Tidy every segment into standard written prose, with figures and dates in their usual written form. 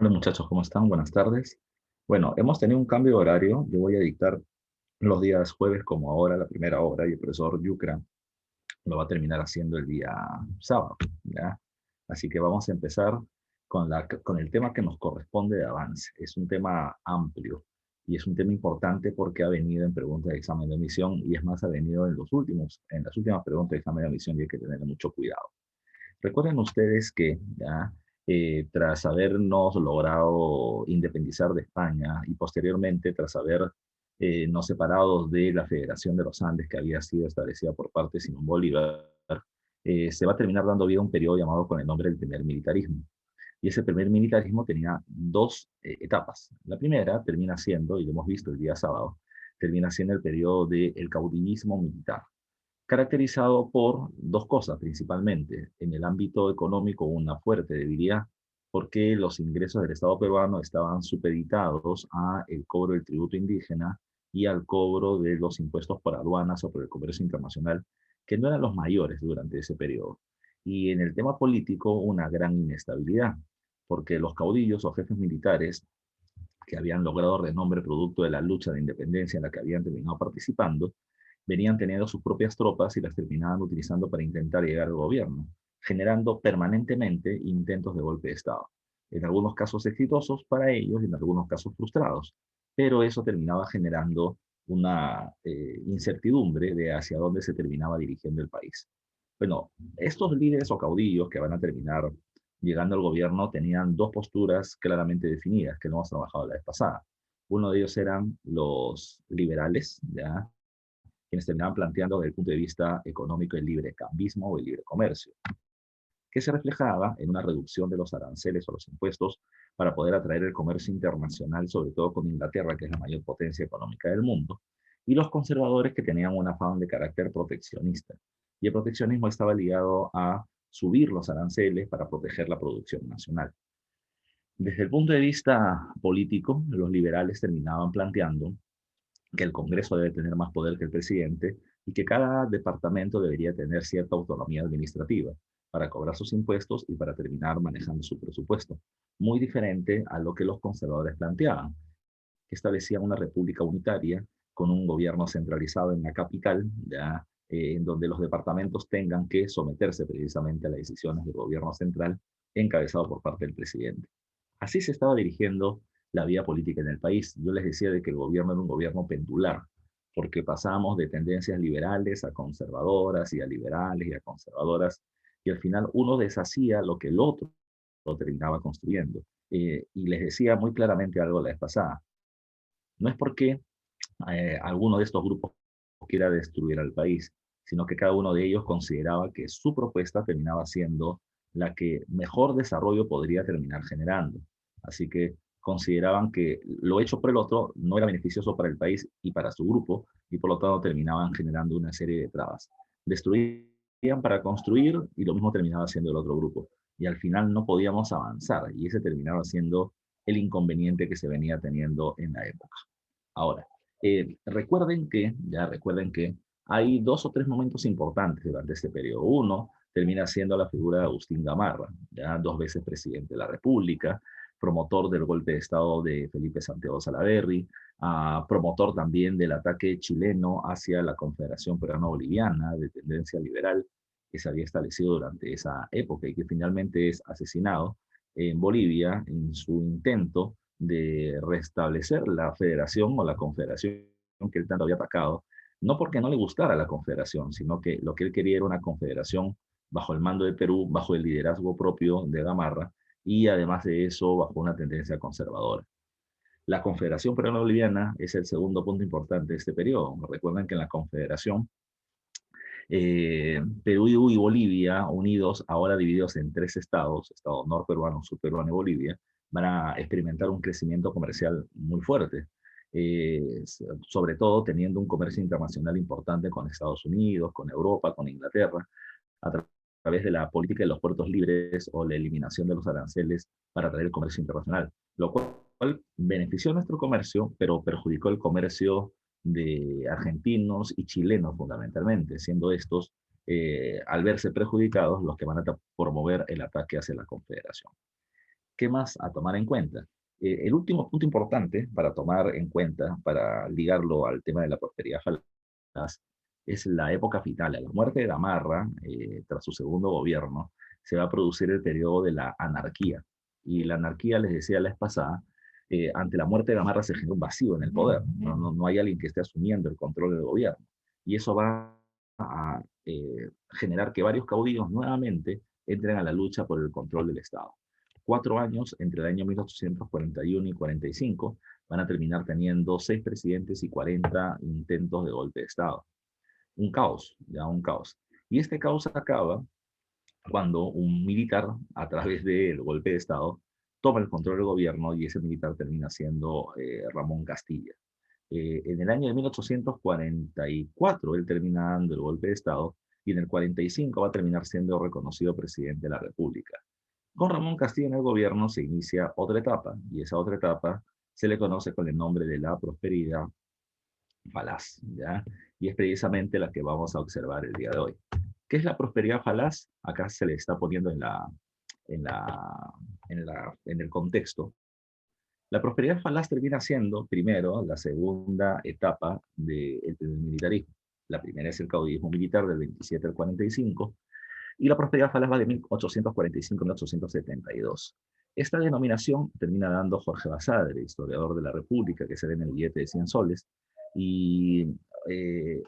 Hola muchachos, ¿cómo están? Buenas tardes. Bueno, hemos tenido un cambio de horario. Yo voy a dictar los días jueves como ahora, la primera hora, y el profesor Yucra lo va a terminar haciendo el día sábado, ¿ya? Así que vamos a empezar con el tema que nos corresponde de avance. Es un tema amplio y es un tema importante porque ha venido en preguntas de examen de admisión y es más, ha venido en las últimas preguntas de examen de admisión y hay que tener mucho cuidado. Recuerden ustedes que ya tras habernos logrado independizar de España y posteriormente tras haber nos separados de la Federación de los Andes que había sido establecida por parte de Simón Bolívar, se va a terminar dando vida a un periodo llamado con el nombre del primer militarismo. Y ese primer militarismo tenía dos etapas. La primera termina siendo, y lo hemos visto el día sábado, termina siendo el periodo del caudillismo militar caracterizado por dos cosas principalmente. En el ámbito económico, una fuerte debilidad, porque los ingresos del Estado peruano estaban supeditados a el cobro del tributo indígena y al cobro de los impuestos por aduanas o por el comercio internacional, que no eran los mayores durante ese periodo. Y en el tema político, una gran inestabilidad, porque los caudillos o jefes militares que habían logrado renombre producto de la lucha de independencia en la que habían terminado participando, venían teniendo sus propias tropas y las terminaban utilizando para intentar llegar al gobierno, generando permanentemente intentos de golpe de Estado. En algunos casos exitosos para ellos y en algunos casos frustrados. Pero eso terminaba generando una incertidumbre de hacia dónde se terminaba dirigiendo el país. Bueno, estos líderes o caudillos que van a terminar llegando al gobierno tenían dos posturas claramente definidas que no hemos trabajado la vez pasada. Uno de ellos eran los liberales, ¿ya? Quienes terminaban planteando desde el punto de vista económico el libre cambismo o el libre comercio, que se reflejaba en una reducción de los aranceles o los impuestos para poder atraer el comercio internacional, sobre todo con Inglaterra, que es la mayor potencia económica del mundo, y los conservadores que tenían un afán de carácter proteccionista. Y el proteccionismo estaba ligado a subir los aranceles para proteger la producción nacional. Desde el punto de vista político, los liberales terminaban planteando que el Congreso debe tener más poder que el presidente y que cada departamento debería tener cierta autonomía administrativa para cobrar sus impuestos y para terminar manejando su presupuesto. Muy diferente a lo que los conservadores planteaban, que establecían una república unitaria con un gobierno centralizado en la capital, ya, en donde los departamentos tengan que someterse precisamente a las decisiones del gobierno central encabezado por parte del presidente. Así se estaba dirigiendo la vía política en el país. Yo les decía de que el gobierno era un gobierno pendular, porque pasábamos de tendencias liberales a conservadoras y a liberales y a conservadoras, y al final uno deshacía lo que el otro lo terminaba construyendo. Y les decía muy claramente algo la vez pasada. No es porque alguno de estos grupos quiera destruir al país, sino que cada uno de ellos consideraba que su propuesta terminaba siendo la que mejor desarrollo podría terminar generando. Así que consideraban que lo hecho por el otro no era beneficioso para el país y para su grupo, y por lo tanto terminaban generando una serie de trabas. Destruían para construir y lo mismo terminaba haciendo el otro grupo. Y al final no podíamos avanzar, y ese terminaba siendo el inconveniente que se venía teniendo en la época. Ahora, recuerden que hay dos o tres momentos importantes durante este periodo. Uno termina siendo la figura de Agustín Gamarra, ya dos veces presidente de la República, promotor del golpe de Estado de Felipe Santiago Salaverry, promotor también del ataque chileno hacia la Confederación Peruano-Boliviana de tendencia liberal que se había establecido durante esa época y que finalmente es asesinado en Bolivia en su intento de restablecer la federación o la confederación que él tanto había atacado, no porque no le gustara la confederación, sino que lo que él quería era una confederación bajo el mando de Perú, bajo el liderazgo propio de Gamarra, y además de eso, bajo una tendencia conservadora. La Confederación Peruano-Boliviana es el segundo punto importante de este periodo. Recuerden que en la Confederación Perú y Bolivia unidos, ahora divididos en tres estados, estado norperuano, subperuano y Bolivia, van a experimentar un crecimiento comercial muy fuerte, sobre todo teniendo un comercio internacional importante con Estados Unidos, con Europa, con Inglaterra, a través de la política de los puertos libres o la eliminación de los aranceles para atraer el comercio internacional, lo cual benefició a nuestro comercio, pero perjudicó el comercio de argentinos y chilenos fundamentalmente, siendo estos, al verse perjudicados, los que van a promover el ataque hacia la Confederación. ¿Qué más a tomar en cuenta? El último punto importante para tomar en cuenta, para ligarlo al tema de la prosperidad falaz, es la época vital. A la muerte de Gamarra, tras su segundo gobierno, se va a producir el periodo de la anarquía. Y la anarquía, les decía la vez pasada, ante la muerte de Gamarra se genera un vacío en el poder. No hay alguien que esté asumiendo el control del gobierno. Y eso va a generar que varios caudillos nuevamente entren a la lucha por el control del Estado. 4 años, entre el año 1841 y 45, van a terminar teniendo 6 presidentes y 40 intentos de golpe de Estado. Un caos, ya un caos. Y este caos acaba cuando un militar, a través del golpe de Estado, toma el control del gobierno y ese militar termina siendo Ramón Castilla. En el año de 1844 él termina dando el golpe de Estado y en el 45 va a terminar siendo reconocido presidente de la República. Con Ramón Castilla en el gobierno se inicia otra etapa y esa otra etapa se le conoce con el nombre de la prosperidad falaz, ¿ya? Y es precisamente la que vamos a observar el día de hoy. ¿Qué es la prosperidad falaz? Acá se le está poniendo en el contexto. La prosperidad falaz termina siendo, primero, la segunda etapa del militarismo. La primera es el caudillismo militar del 27 al 45, y la prosperidad falaz va de 1845 a 1872. Esta denominación termina dando Jorge Basadre, historiador de la República, que se ve en el billete de 100 soles, y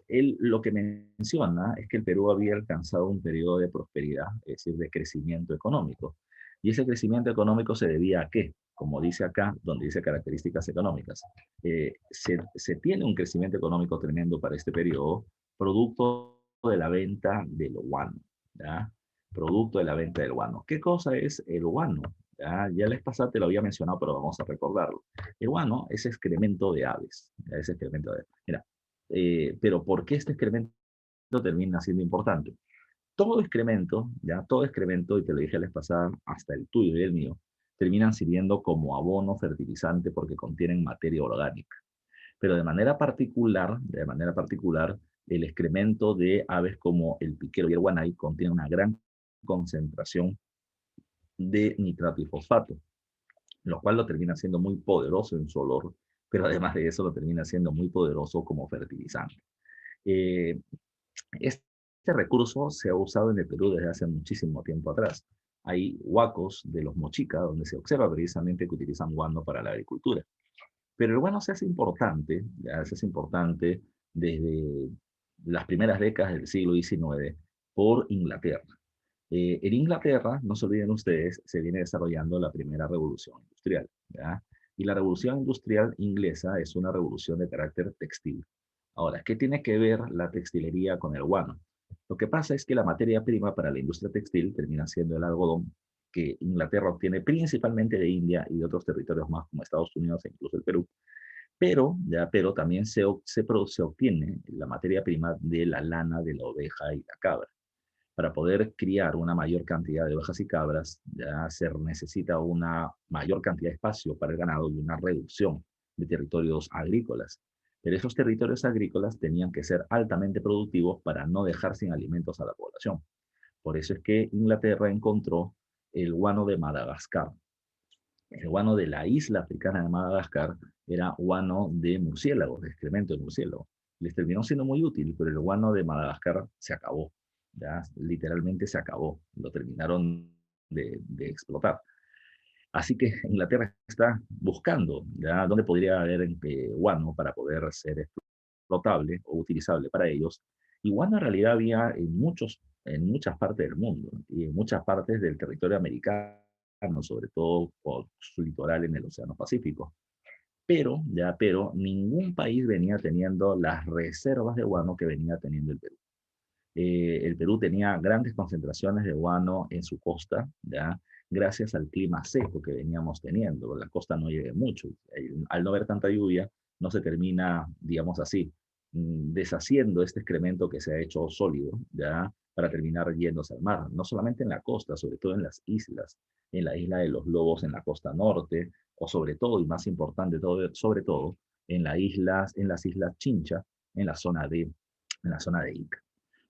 él lo que menciona es que el Perú había alcanzado un periodo de prosperidad, es decir, de crecimiento económico. Y ese crecimiento económico se debía a qué? Como dice acá, donde dice características económicas. Se tiene un crecimiento económico tremendo para este periodo, producto de la venta del guano, ¿ya? Producto de la venta del guano. ¿Qué cosa es el guano? Ya la vez pasada te lo había mencionado, pero vamos a recordarlo. El guano es excremento de aves. ¿Ya? Es excremento de aves. Mira, pero ¿por qué este excremento termina siendo importante? Todo excremento, ya todo excremento, y te lo dije la vez pasada, hasta el tuyo y el mío, terminan sirviendo como abono fertilizante porque contienen materia orgánica. Pero de manera particular, el excremento de aves como el piquero y el guanay contiene una gran concentración de nitrato y fosfato, lo cual lo termina siendo muy poderoso en su olor, pero además de eso lo termina siendo muy poderoso como fertilizante. Eh, este recurso se ha usado en el Perú desde hace muchísimo tiempo atrás. Hay huacos de los mochica donde se observa precisamente que utilizan guano para la agricultura. Pero el guano se hace importante, ya se hace importante desde las primeras décadas del siglo XIX por Inglaterra. En Inglaterra, no se olviden ustedes, se viene desarrollando la primera revolución industrial, ¿ya? Y la revolución industrial inglesa es una revolución de carácter textil. Ahora, ¿qué tiene que ver la textilería con el guano? Lo que pasa es que la materia prima para la industria textil termina siendo el algodón, que Inglaterra obtiene principalmente de India y de otros territorios más como Estados Unidos e incluso el Perú. Pero también se obtiene la materia prima de la lana de la oveja y la cabra. Para poder criar una mayor cantidad de ovejas y cabras, ya se necesita una mayor cantidad de espacio para el ganado y una reducción de territorios agrícolas. Pero esos territorios agrícolas tenían que ser altamente productivos para no dejar sin alimentos a la población. Por eso es que Inglaterra encontró el guano de Madagascar. El guano de la isla africana de Madagascar era guano de murciélago, de excremento de murciélago. Les terminó siendo muy útil, pero el guano de Madagascar se acabó. Ya literalmente se acabó. Lo terminaron de explotar. Así que Inglaterra está buscando, ¿ya?, dónde podría haber guano para poder ser explotable o utilizable para ellos. Y guano en realidad había en muchas partes del mundo y en muchas partes del territorio americano, sobre todo por su litoral en el Océano Pacífico. Pero ningún país venía teniendo las reservas de guano que venía teniendo el Perú. El Perú tenía grandes concentraciones de guano en su costa, ¿ya?, gracias al clima seco que veníamos teniendo. La costa no llueve mucho. Al no haber tanta lluvia, no se termina, digamos así, deshaciendo este excremento que se ha hecho sólido, ¿ya?, para terminar yéndose al mar. No solamente en la costa, sobre todo en las islas, en la isla de los Lobos en la costa norte, o sobre todo, y más importante, sobre todo, en las islas Chincha, en la zona de Ica.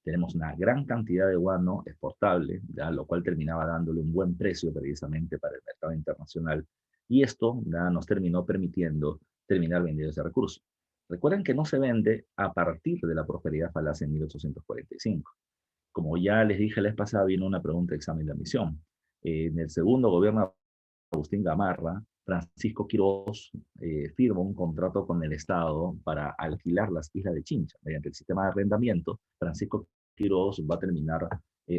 tenemos una gran cantidad de guano exportable, ¿ya? Lo cual terminaba dándole un buen precio precisamente para el mercado internacional, y esto ¿ya? Nos terminó permitiendo terminar vendiendo ese recurso. Recuerden que no se vende a partir de la prosperidad falaz en 1845. Como ya les dije la vez pasada, vino una pregunta de examen de admisión. En el segundo gobierno de Agustín Gamarra, Francisco Quirós firma un contrato con el Estado para alquilar las islas de Chincha. Mediante el sistema de arrendamiento, Francisco Quirós va a terminar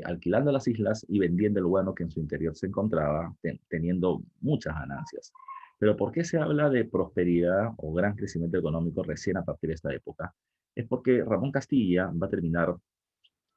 alquilando las islas y vendiendo el guano que en su interior se encontraba, teniendo muchas ganancias. Pero ¿por qué se habla de prosperidad o gran crecimiento económico recién a partir de esta época? Es porque Ramón Castilla va a terminar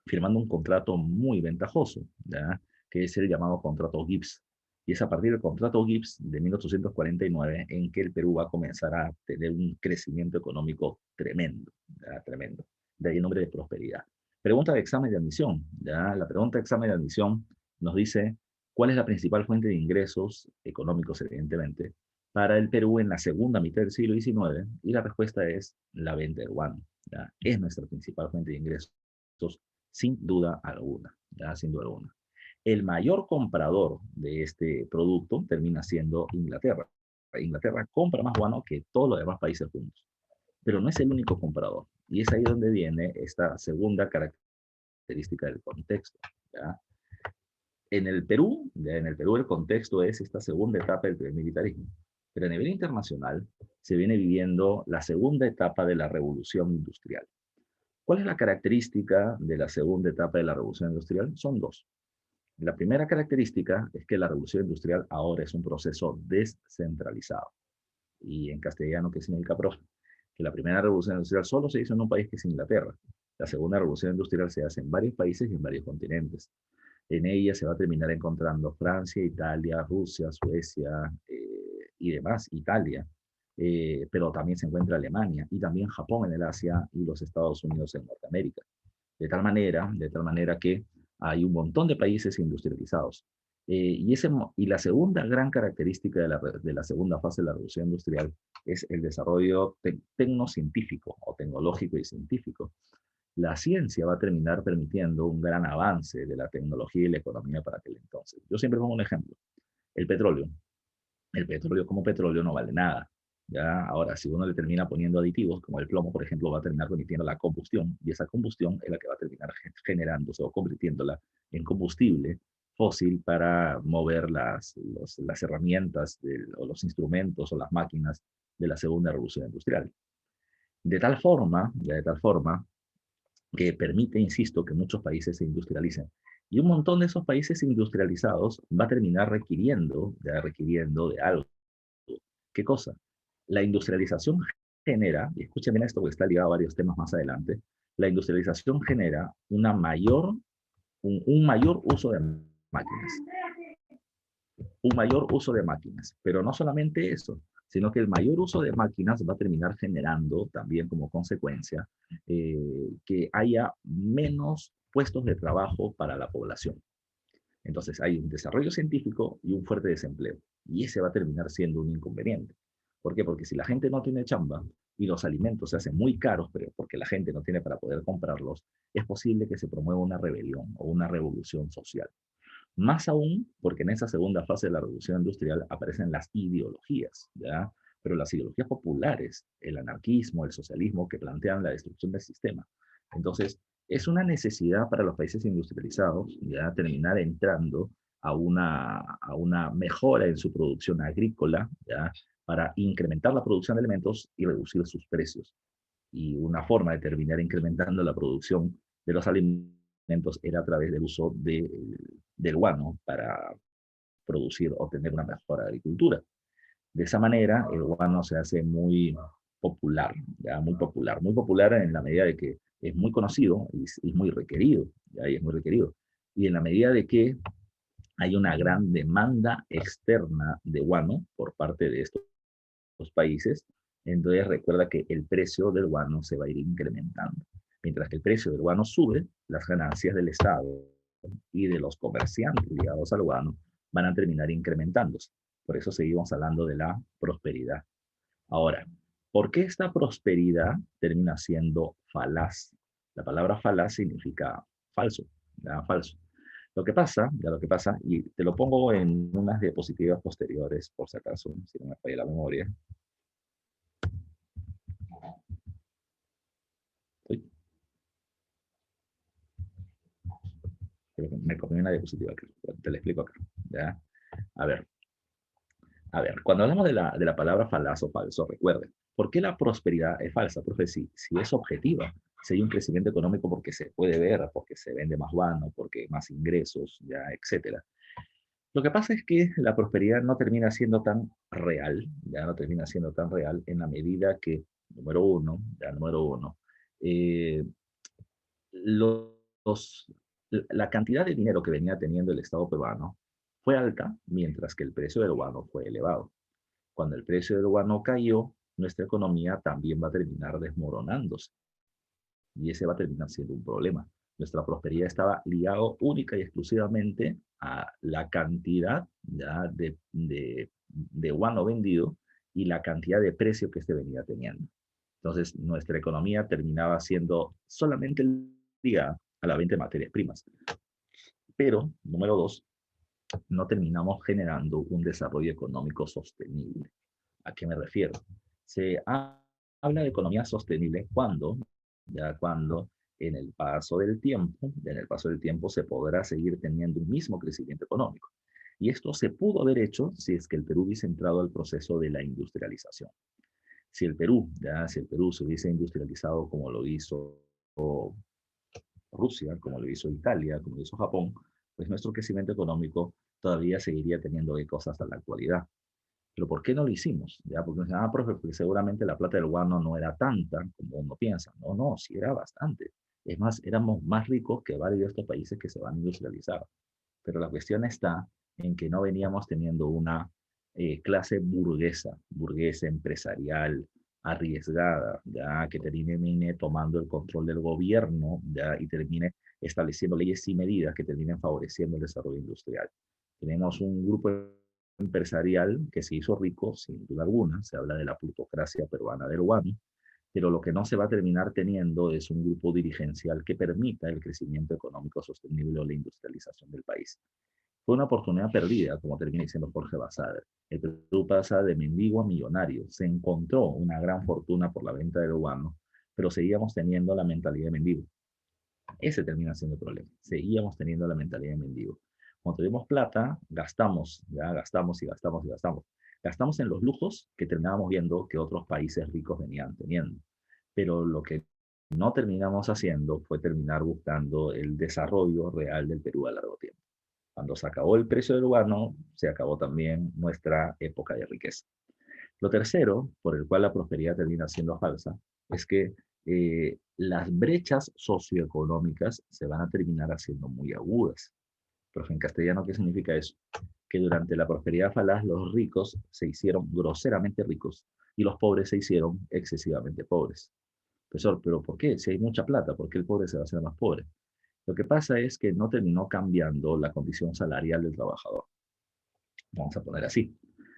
firmando un contrato muy ventajoso, ¿ya? Que es el llamado contrato Gibbs. Y es a partir del contrato Gibbs de 1849 en que el Perú va a comenzar a tener un crecimiento económico tremendo, ¿ya? Tremendo. De ahí el nombre de prosperidad. Pregunta de examen de admisión. ¿Ya? La pregunta de examen de admisión nos dice cuál es la principal fuente de ingresos económicos, evidentemente, para el Perú en la segunda mitad del siglo XIX, y la respuesta es la venta del guano. ¿Ya? Es nuestra principal fuente de ingresos sin duda alguna, ¿ya? Sin duda alguna. El mayor comprador de este producto termina siendo Inglaterra. Inglaterra compra más guano que todos los demás países juntos, pero no es el único comprador. Y es ahí donde viene esta segunda característica del contexto, ¿ya? En el Perú el contexto es esta segunda etapa del militarismo, pero a nivel internacional se viene viviendo la segunda etapa de la revolución industrial. ¿Cuál es la característica de la segunda etapa de la revolución industrial? Son dos. La primera característica es que la revolución industrial ahora es un proceso descentralizado. Y en castellano, ¿qué significa, profe? Que la primera revolución industrial solo se hizo en un país que es Inglaterra. La segunda revolución industrial se hace en varios países y en varios continentes. En ella se va a terminar encontrando Francia, Italia, Rusia, Suecia y demás, Italia. Pero también se encuentra Alemania y también Japón en el Asia y los Estados Unidos en Norteamérica. De tal manera que hay un montón de países industrializados. Y la segunda gran característica de la segunda fase de la revolución industrial es el desarrollo tecnocientífico o tecnológico y científico. La ciencia va a terminar permitiendo un gran avance de la tecnología y la economía para aquel entonces. Yo siempre pongo un ejemplo. El petróleo. El petróleo como petróleo no vale nada. ¿Ya? Ahora, si uno le termina poniendo aditivos, como el plomo, por ejemplo, va a terminar permitiendo la combustión, y esa combustión es la que va a terminar generándose o convirtiéndola en combustible fósil para mover las herramientas o los instrumentos o las máquinas de la segunda revolución industrial. De tal forma que permite, insisto, que muchos países se industrialicen. Y un montón de esos países industrializados va a terminar requiriendo de algo. ¿Qué cosa? La industrialización genera, y escuchen bien esto porque está ligado a varios temas más adelante, la industrialización genera un mayor uso de máquinas. Un mayor uso de máquinas. Pero no solamente eso, sino que el mayor uso de máquinas va a terminar generando también como consecuencia que haya menos puestos de trabajo para la población. Entonces hay un desarrollo científico y un fuerte desempleo. Y ese va a terminar siendo un inconveniente. ¿Por qué? Porque si la gente no tiene chamba y los alimentos se hacen muy caros, pero porque la gente no tiene para poder comprarlos, es posible que se promueva una rebelión o una revolución social. Más aún porque en esa segunda fase de la revolución industrial aparecen las ideologías, ¿ya? Pero las ideologías populares, el anarquismo, el socialismo, que plantean la destrucción del sistema. Entonces, es una necesidad para los países industrializados ya terminar entrando a una mejora en su producción agrícola, ¿ya? Para incrementar la producción de alimentos y reducir sus precios. Y una forma de terminar incrementando la producción de los alimentos era a través del uso del guano para producir o tener una mejor agricultura. De esa manera, el guano se hace muy popular, ¿ya? Muy popular en la medida de que es muy conocido y es muy requerido, ¿ya? Y es muy requerido. Y en la medida de que hay una gran demanda externa de guano por parte de estos países, entonces recuerda que el precio del guano se va a ir incrementando. Mientras que el precio del guano sube, las ganancias del Estado y de los comerciantes ligados al guano van a terminar incrementándose. Por eso seguimos hablando de la prosperidad. Ahora, ¿por qué esta prosperidad termina siendo falaz? La palabra falaz significa falso, ¿ya? Falso. Lo que pasa, ya lo que pasa, y te lo pongo en unas diapositivas posteriores, por si acaso, si no me falla la memoria. Uy, creo que me comí una diapositiva, te la explico acá, ¿ya? A ver, cuando hablamos de la palabra falaz o falso, recuerden, ¿por qué la prosperidad es falsa? Profe, si es objetiva, si hay un crecimiento económico porque se puede ver, porque se vende más vano, porque hay más ingresos, ya, etcétera. Lo que pasa es que la prosperidad no termina siendo tan real, ya no termina siendo tan real en la medida que, número uno, eh, los, la cantidad de dinero que venía teniendo el Estado peruano fue alta, mientras que el precio del guano fue elevado. Cuando el precio del guano cayó, nuestra economía también va a terminar desmoronándose y ese va a terminar siendo un problema. Nuestra prosperidad estaba ligado única y exclusivamente a la cantidad ya de guano vendido y la cantidad de precio que este venía teniendo. Entonces, nuestra economía terminaba siendo solamente ligada a la venta de materias primas. Pero, número dos, no terminamos generando un desarrollo económico sostenible. ¿A qué me refiero? Se habla de economía sostenible cuando en el paso del tiempo se podrá seguir teniendo un mismo crecimiento económico. Y esto se pudo haber hecho si es que el Perú hubiese entrado al proceso de la industrialización. Si el Perú se hubiese industrializado como lo hizo Rusia, como lo hizo Italia, como lo hizo Japón, pues nuestro crecimiento económico todavía seguiría teniendo ecos hasta la actualidad. Pero ¿por qué no lo hicimos? ¿Ya? Porque nos dicen, profe, porque seguramente la plata del guano no era tanta como uno piensa. No, no, sí era bastante. Es más, éramos más ricos que varios de estos países que se van a industrializar. Pero la cuestión está en que no veníamos teniendo una clase burguesa empresarial, arriesgada, ya que termine tomando el control del gobierno, ya, y termine estableciendo leyes y medidas que terminen favoreciendo el desarrollo industrial. Tenemos un grupo empresarial que se hizo rico, sin duda alguna, se habla de la plutocracia peruana del guano, pero lo que no se va a terminar teniendo es un grupo dirigencial que permita el crecimiento económico sostenible o la industrialización del país. Fue una oportunidad perdida, como termina diciendo Jorge Basadre. El Perú pasa de mendigo a millonario. Se encontró una gran fortuna por la venta del guano, pero seguíamos teniendo la mentalidad de mendigo. Ese termina siendo el problema. Seguíamos teniendo la mentalidad de mendigo. Cuando tuvimos plata, gastamos, ya gastamos y gastamos y gastamos. Gastamos en los lujos que terminábamos viendo que otros países ricos venían teniendo. Pero lo que no terminamos haciendo fue terminar buscando el desarrollo real del Perú a largo tiempo. Cuando se acabó el precio del guano, se acabó también nuestra época de riqueza. Lo tercero, por el cual la prosperidad termina siendo falsa, es que las brechas socioeconómicas se van a terminar haciendo muy agudas. Pero en castellano, ¿qué significa eso? Que durante la prosperidad falaz los ricos se hicieron groseramente ricos y los pobres se hicieron excesivamente pobres. Profesor, ¿pero por qué? Si hay mucha plata, ¿por qué el pobre se va a hacer más pobre? Lo que pasa es que no terminó cambiando la condición salarial del trabajador. Vamos a poner así.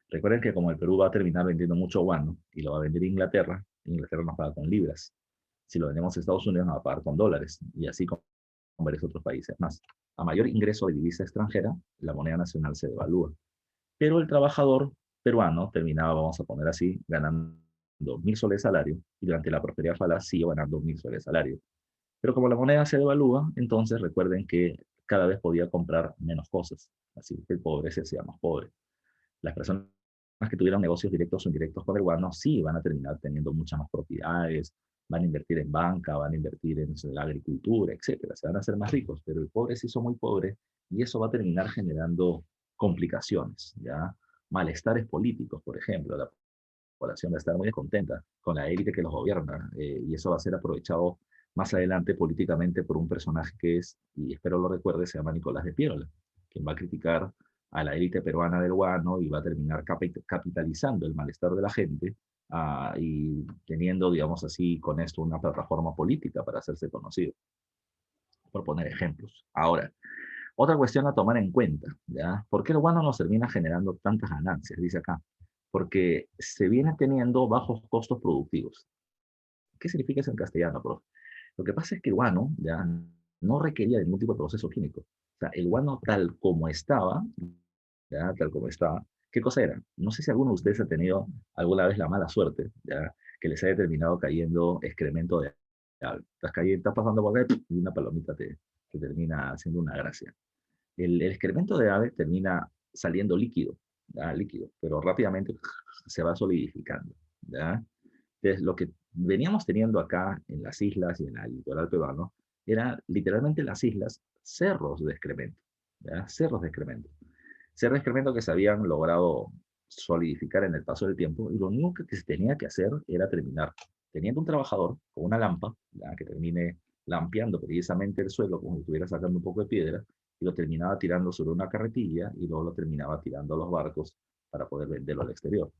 Recuerden que como el Perú va a terminar vendiendo mucho guano y lo va a vender Inglaterra nos paga con libras. Si lo vendemos a Estados Unidos nos va a pagar con dólares y así con varios otros países más. A mayor ingreso de divisa extranjera, la moneda nacional se devalúa. Pero el trabajador peruano terminaba, vamos a poner así, ganando 1.000 soles de salario y durante la prosperidad falaz siguió ganando 1.000 soles de salario. Pero como la moneda se devalúa, entonces recuerden que cada vez podía comprar menos cosas. Así que el pobre se hacía más pobre. Las personas que tuvieron negocios directos o indirectos con el guano sí van a terminar teniendo muchas más propiedades, van a invertir en banca, van a invertir en la agricultura, etcétera. Se van a hacer más ricos, pero el pobre se hizo muy pobre y eso va a terminar generando complicaciones, ¿ya? Malestares políticos, por ejemplo. La población va a estar muy descontenta con la élite que los gobierna y eso va a ser aprovechado más adelante políticamente por un personaje que es, y espero lo recuerde, se llama Nicolás de Piérola, quien va a criticar a la élite peruana del guano y va a terminar capitalizando el malestar de la gente y teniendo, digamos así, con esto una plataforma política para hacerse conocido, por poner ejemplos. Ahora, otra cuestión a tomar en cuenta, ¿ya? ¿Por qué el guano nos termina generando tantas ganancias? Dice acá. Porque se viene teniendo bajos costos productivos. ¿Qué significa eso en castellano, profe? Lo que pasa es que el guano ya no requería de ningún tipo de proceso químico. O sea, el guano tal como estaba, ya tal como estaba, ¿qué cosa era? No sé si alguno de ustedes ha tenido alguna vez la mala suerte, ya que les haya terminado cayendo excremento de ave. Estás pasando por acá y una palomita te termina haciendo una gracia. El excremento de ave termina saliendo líquido, ¿ya? Líquido, pero rápidamente se va solidificando, ¿ya? Entonces, lo que veníamos teniendo acá en las islas y en el litoral peruano, era literalmente las islas cerros de excremento, ¿ya? Cerros de excremento. Cerros de excremento que se habían logrado solidificar en el paso del tiempo, y lo único que se tenía que hacer era terminar teniendo un trabajador con una lampa, ¿ya? Que termine lampeando precisamente el suelo como si estuviera sacando un poco de piedra, y lo terminaba tirando sobre una carretilla, y luego lo terminaba tirando a los barcos para poder venderlo al exterior.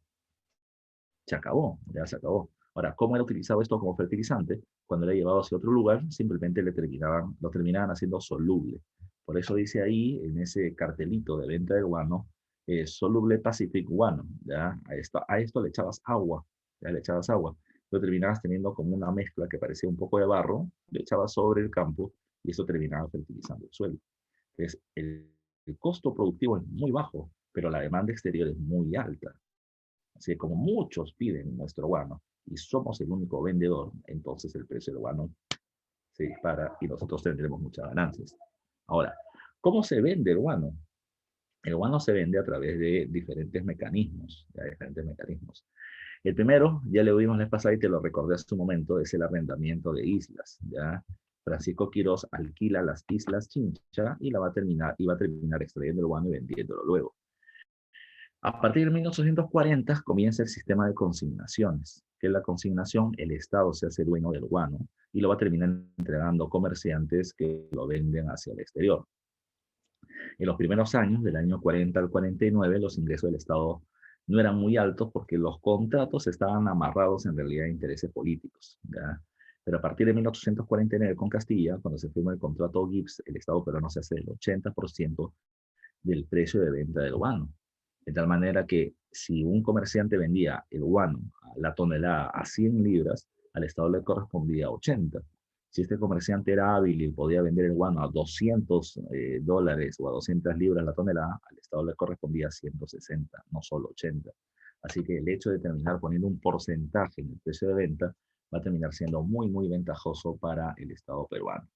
Se acabó, ya se acabó. Ahora, ¿cómo era utilizado esto como fertilizante? Cuando era llevado hacia otro lugar, simplemente lo terminaban haciendo soluble. Por eso dice ahí, en ese cartelito de venta de guano, soluble Pacific guano. ¿Ya? A esto le echabas agua, ya le echabas agua. Lo terminabas teniendo como una mezcla que parecía un poco de barro, le echabas sobre el campo y eso terminaba fertilizando el suelo. Entonces, el costo productivo es muy bajo, pero la demanda exterior es muy alta. Así que como muchos piden nuestro guano y somos el único vendedor, entonces el precio del guano se dispara y nosotros tendremos muchas ganancias. Ahora, ¿cómo se vende el guano? El guano se vende a través de diferentes mecanismos, ya diferentes mecanismos. El primero, ya lo vimos la vez pasada y te lo recordé hace un momento, es el arrendamiento de islas, ¿ya? Francisco Quirós alquila las islas Chincha y va a terminar extrayendo el guano y vendiéndolo luego. A partir de 1840 comienza el sistema de consignaciones, que es la consignación, el Estado se hace dueño del guano y lo va a terminar entregando comerciantes que lo venden hacia el exterior. En los primeros años, del año 40 al 49, los ingresos del Estado no eran muy altos porque los contratos estaban amarrados en realidad a intereses políticos, ¿ya? Pero a partir de 1849 con Castilla, cuando se firma el contrato Gibbs, el Estado peruano se hace el 80% del precio de venta del guano. De tal manera que si un comerciante vendía el guano a la tonelada a 100 libras, al Estado le correspondía 80. Si este comerciante era hábil y podía vender el guano a 200 dólares o a 200 libras la tonelada, al Estado le correspondía 160, no solo 80. Así que el hecho de terminar poniendo un porcentaje en el precio de venta va a terminar siendo muy, muy ventajoso para el Estado peruano.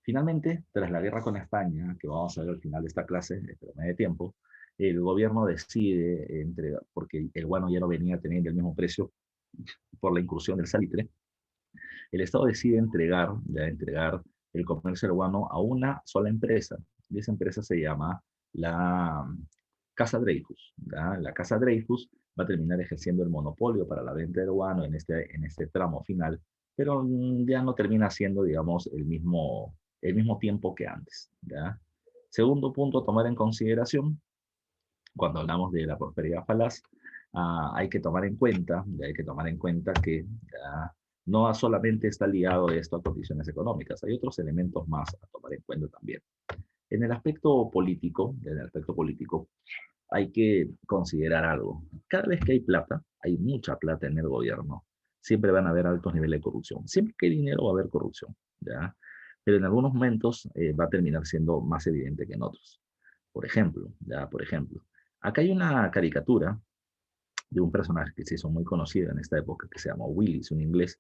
Finalmente, tras la guerra con España, que vamos a ver al final de esta clase, espero me dé tiempo, el gobierno decide entregar, porque el guano ya no venía teniendo el mismo precio por la incursión del salitre, el Estado decide entregar el comercio del guano a una sola empresa, y esa empresa se llama la Casa Dreyfus. ¿Ya? La Casa Dreyfus va a terminar ejerciendo el monopolio para la venta del guano en este tramo final, pero ya no termina siendo, digamos, el mismo tiempo que antes. ¿Ya? Segundo punto a tomar en consideración, cuando hablamos de la prosperidad falaz, hay que tomar en cuenta que no solamente está ligado esto a condiciones económicas, hay otros elementos más a tomar en cuenta también. En el aspecto político, hay que considerar algo. Cada vez que hay plata, hay mucha plata en el gobierno, siempre van a haber altos niveles de corrupción. Siempre que hay dinero va a haber corrupción, ¿ya? Pero en algunos momentos va a terminar siendo más evidente que en otros. Por ejemplo, acá hay una caricatura de un personaje que se hizo muy conocido en esta época, que se llama Willis, un inglés.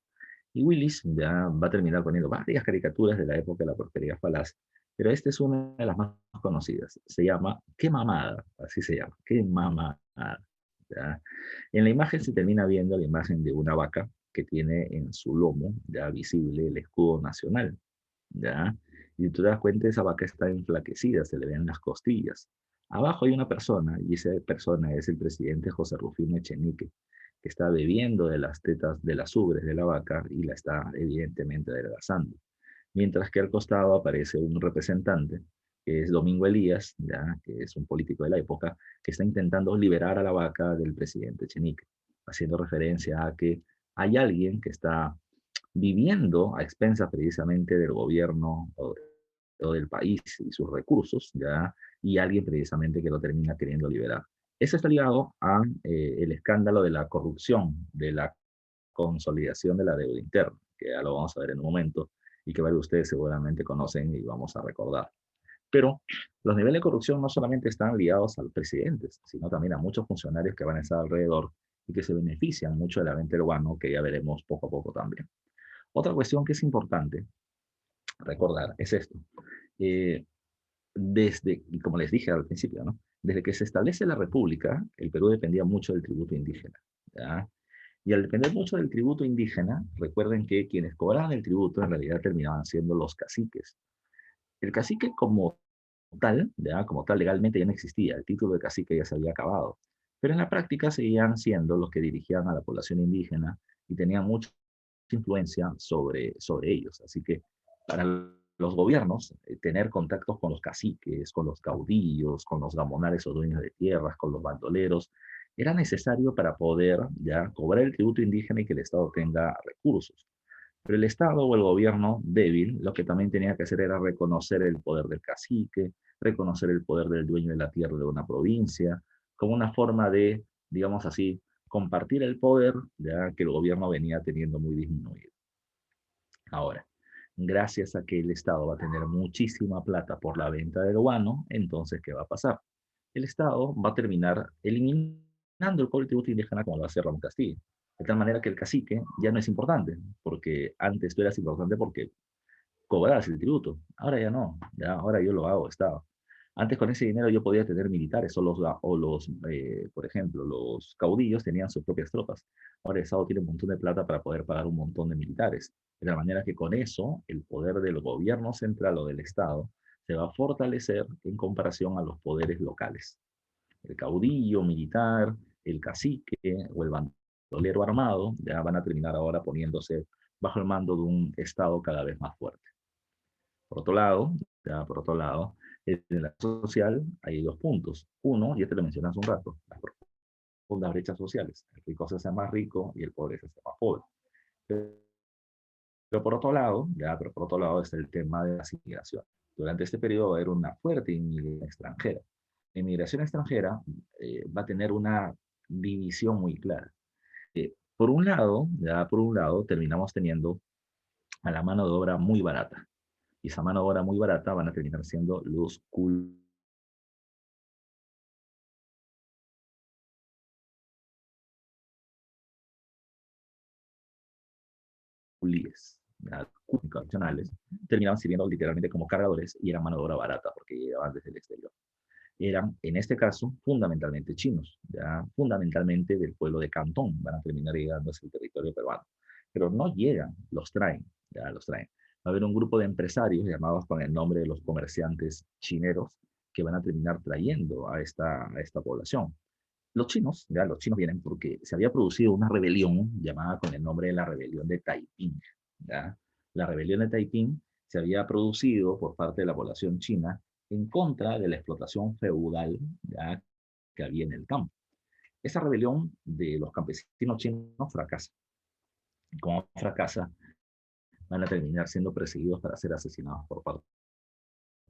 Y Willis ya va a terminar poniendo varias caricaturas de la época de la prosperidad falaz, pero esta es una de las más conocidas. Se llama Qué mamada, así se llama, Qué mamada. ¿Ya? En la imagen se termina viendo la imagen de una vaca que tiene en su lomo ya visible el escudo nacional. ¿Ya? Y tú te das cuenta, esa vaca está enflaquecida, se le ven las costillas. Abajo hay una persona, y esa persona es el presidente José Rufino Echenique, que está bebiendo de las tetas, de las ubres de la vaca y la está evidentemente adelgazando. Mientras que al costado aparece un representante, que es Domingo Elías, ¿ya? Que es un político de la época, que está intentando liberar a la vaca del presidente Echenique, haciendo referencia a que hay alguien que está viviendo a expensas precisamente del gobierno o del país y sus recursos, ¿ya? Y alguien precisamente que lo termina queriendo liberar. Eso está ligado a el escándalo de la corrupción, de la consolidación de la deuda interna, que ya lo vamos a ver en un momento, y que varios de ustedes seguramente conocen y vamos a recordar. Pero los niveles de corrupción no solamente están ligados a los presidentes, sino también a muchos funcionarios que van a estar alrededor y que se benefician mucho de la venta urbano, que ya veremos poco a poco también. Otra cuestión que es importante recordar es esto. Eh, y como les dije al principio, ¿no? Desde que se establece la República, el Perú dependía mucho del tributo indígena, ¿ya? Y al depender mucho del tributo indígena, recuerden que quienes cobraban el tributo en realidad terminaban siendo los caciques. El cacique como tal, ya, como tal legalmente ya no existía, el título de cacique ya se había acabado, pero en la práctica seguían siendo los que dirigían a la población indígena y tenían mucha influencia sobre ellos. Así que para los gobiernos, tener contactos con los caciques, con los caudillos, con los gamonales o dueños de tierras, con los bandoleros, era necesario para poder ya cobrar el tributo indígena y que el Estado tenga recursos. Pero el Estado o el gobierno débil lo que también tenía que hacer era reconocer el poder del cacique, reconocer el poder del dueño de la tierra de una provincia, como una forma de, digamos así, compartir el poder ya que el gobierno venía teniendo muy disminuido. Ahora, gracias a que el Estado va a tener muchísima plata por la venta del guano, entonces, ¿qué va a pasar? El Estado va a terminar eliminando el cobro tributo indígena como lo hace Ramón Castillo. De tal manera que el cacique ya no es importante, porque antes tú eras importante porque cobrabas el tributo. Ahora ya no, ya ahora yo lo hago, Estado. Antes con ese dinero yo podía tener militares por ejemplo, los caudillos tenían sus propias tropas. Ahora el Estado tiene un montón de plata para poder pagar un montón de militares. De la manera que con eso el poder del gobierno central o del Estado se va a fortalecer en comparación a los poderes locales. El caudillo militar, el cacique o el bandolero armado ya van a terminar ahora poniéndose bajo el mando de un Estado cada vez más fuerte. Por otro lado, en la social hay dos puntos. Uno, ya te lo mencioné hace un rato, las profundas brechas sociales. El rico se hace más rico y el pobre se hace más pobre. Pero por otro lado está el tema de la inmigración. Durante este periodo va a haber una fuerte inmigración extranjera. La inmigración extranjera va a tener una división muy clara. Por un lado, terminamos teniendo a la mano de obra muy barata. Y esa mano de obra muy barata van a terminar siendo los culíes, convencionales, terminaban sirviendo literalmente como cargadores y eran mano de obra barata porque llegaban desde el exterior. Eran, en este caso, fundamentalmente chinos, ya fundamentalmente del pueblo de Cantón, van a terminar llegando hacia el territorio peruano. Pero no llegan, los traen, ya los traen. Va a haber un grupo de empresarios llamados con el nombre de los comerciantes chineros que van a terminar trayendo a esta población. Los chinos vienen porque se había producido una rebelión llamada con el nombre de la rebelión de Taiping. ¿Ya? La rebelión de Taiping se había producido por parte de la población china en contra de la explotación feudal, ¿ya?, que había en el campo. Esa rebelión de los campesinos chinos fracasa. Y como fracasa, van a terminar siendo perseguidos para ser asesinados por parte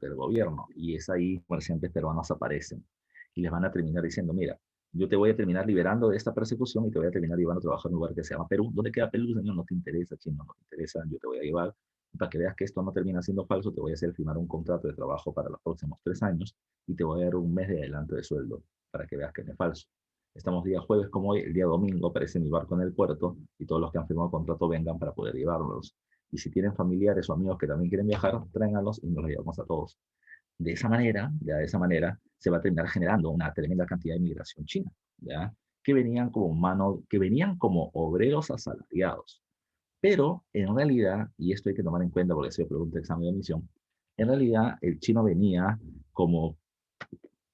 del gobierno. Y es ahí comerciantes peruanos aparecen y les van a terminar diciendo, mira, yo te voy a terminar liberando de esta persecución y te voy a terminar llevando a trabajar en un lugar que se llama Perú. ¿Dónde queda Perú, señor? No te interesa, chino, no te interesa, yo te voy a llevar. Y para que veas que esto no termina siendo falso, te voy a hacer firmar un contrato de trabajo para los próximos 3 años y te voy a dar un mes de adelanto de sueldo para que veas que no es falso. Estamos día jueves como hoy, el día domingo aparece mi barco en el puerto y todos los que han firmado el contrato vengan para poder llevarlos. Y si tienen familiares o amigos que también quieren viajar, tráiganlos y nos los llevamos a todos. De esa manera, se va a terminar generando una tremenda cantidad de migración china, ¿ya? Que venían como obreros asalariados. Pero en realidad, y esto hay que tomar en cuenta porque se pregunta el examen de admisión, en realidad el chino venía como,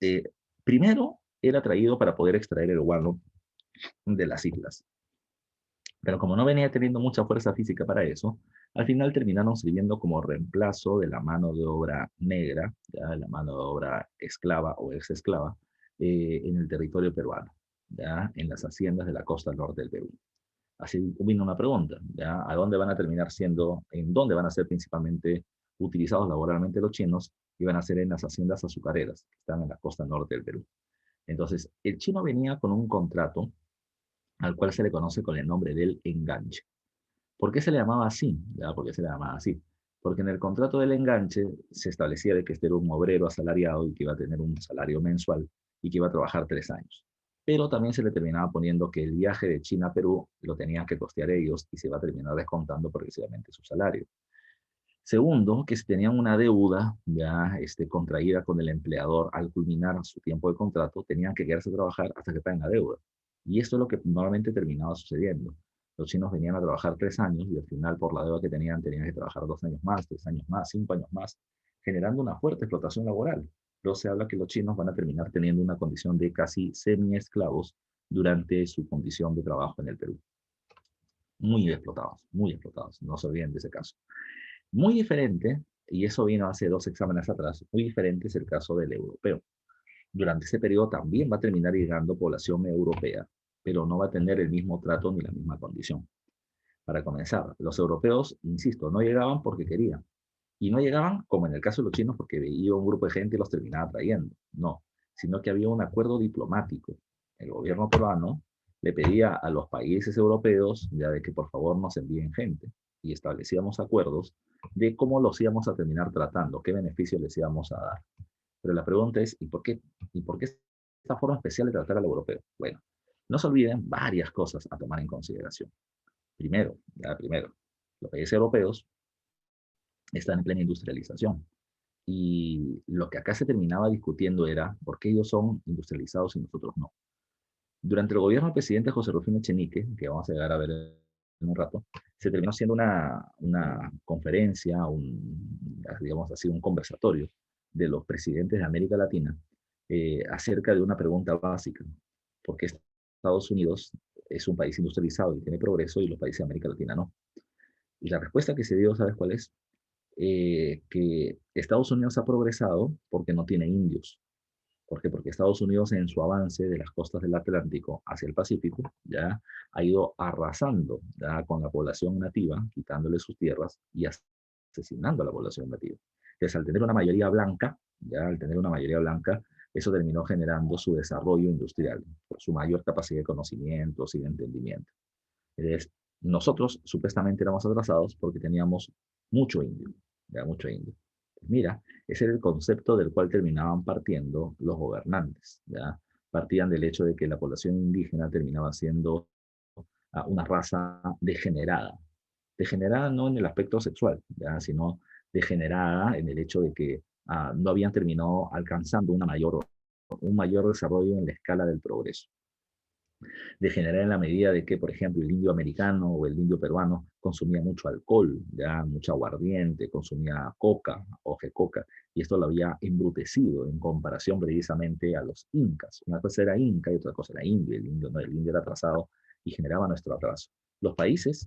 eh, primero, era traído para poder extraer el guano de las islas. Pero como no venía teniendo mucha fuerza física para eso, al final terminaron sirviendo como reemplazo de la mano de obra negra, ya la mano de obra esclava o ex esclava, en el territorio peruano, ya en las haciendas de la costa norte del Perú. Así vino una pregunta, ya, ¿a dónde van a terminar siendo, en dónde van a ser principalmente utilizados laboralmente los chinos? Y van a ser en las haciendas azucareras que están en la costa norte del Perú. Entonces, el chino venía con un contrato al cual se le conoce con el nombre del enganche. ¿Por qué se le llamaba así? ¿Ya? ¿Por qué se le llamaba así? Porque en el contrato del enganche se establecía de que este era un obrero asalariado y que iba a tener un salario mensual y que iba a trabajar 3 años. Pero también se le terminaba poniendo que el viaje de China a Perú lo tenían que costear ellos y se iba a terminar descontando progresivamente su salario. Segundo, que si tenían una deuda ya contraída con el empleador al culminar su tiempo de contrato, tenían que quedarse a trabajar hasta que paguen la deuda. Y esto es lo que normalmente terminaba sucediendo. Los chinos venían a trabajar 3 años y al final, por la deuda que tenían que trabajar 2 años más, 3 años más, 5 años más, generando una fuerte explotación laboral. Pero se habla que los chinos van a terminar teniendo una condición de casi semi-esclavos durante su condición de trabajo en el Perú. Muy explotados, no se olviden de ese caso. Muy diferente, y eso vino hace 2 exámenes atrás, muy diferente es el caso del europeo. Durante ese periodo también va a terminar llegando población europea, pero no va a tener el mismo trato ni la misma condición. Para comenzar, los europeos, insisto, no llegaban porque querían. Y no llegaban, como en el caso de los chinos, porque veía un grupo de gente y los terminaba trayendo. No, sino que había un acuerdo diplomático. El gobierno peruano le pedía a los países europeos ya de que por favor nos envíen gente y establecíamos acuerdos de cómo los íbamos a terminar tratando, qué beneficios les íbamos a dar. Pero la pregunta es, ¿y por qué? ¿Y por qué esta forma especial de tratar al europeo? Bueno, no se olviden varias cosas a tomar en consideración. Primero, los países europeos están en plena industrialización. Y lo que acá se terminaba discutiendo era por qué ellos son industrializados y nosotros no. Durante el gobierno del presidente José Rufino Echenique, que vamos a llegar a ver en un rato, se terminó haciendo una conferencia, digamos así, un conversatorio de los presidentes de América Latina acerca de una pregunta básica. ¿Por qué Estados Unidos es un país industrializado y tiene progreso y los países de América Latina no? Y la respuesta que se dio, ¿sabes cuál es? Que Estados Unidos ha progresado porque no tiene indios. ¿Por qué? Porque Estados Unidos en su avance de las costas del Atlántico hacia el Pacífico ya ha ido arrasando ya con la población nativa, quitándole sus tierras y asesinando a la población nativa. Entonces, al tener una mayoría blanca, eso terminó generando su desarrollo industrial, por su mayor capacidad de conocimientos y de entendimiento. Entonces, nosotros supuestamente éramos atrasados porque teníamos mucho indio, ya mucho indio. Pues mira, ese era el concepto del cual terminaban partiendo los gobernantes, ya partían del hecho de que la población indígena terminaba siendo una raza degenerada, degenerada no en el aspecto sexual, ya, sino degenerada en el hecho de que no habían terminado alcanzando un mayor desarrollo en la escala del progreso. Degenerar en la medida de que, por ejemplo, el indio americano o el indio peruano consumía mucho alcohol, ya mucho aguardiente, consumía coca, hoja de coca, y esto lo había embrutecido en comparación precisamente a los incas. Una cosa era inca y otra cosa era indio. El indio, no, el indio era atrasado y generaba nuestro atraso. Los países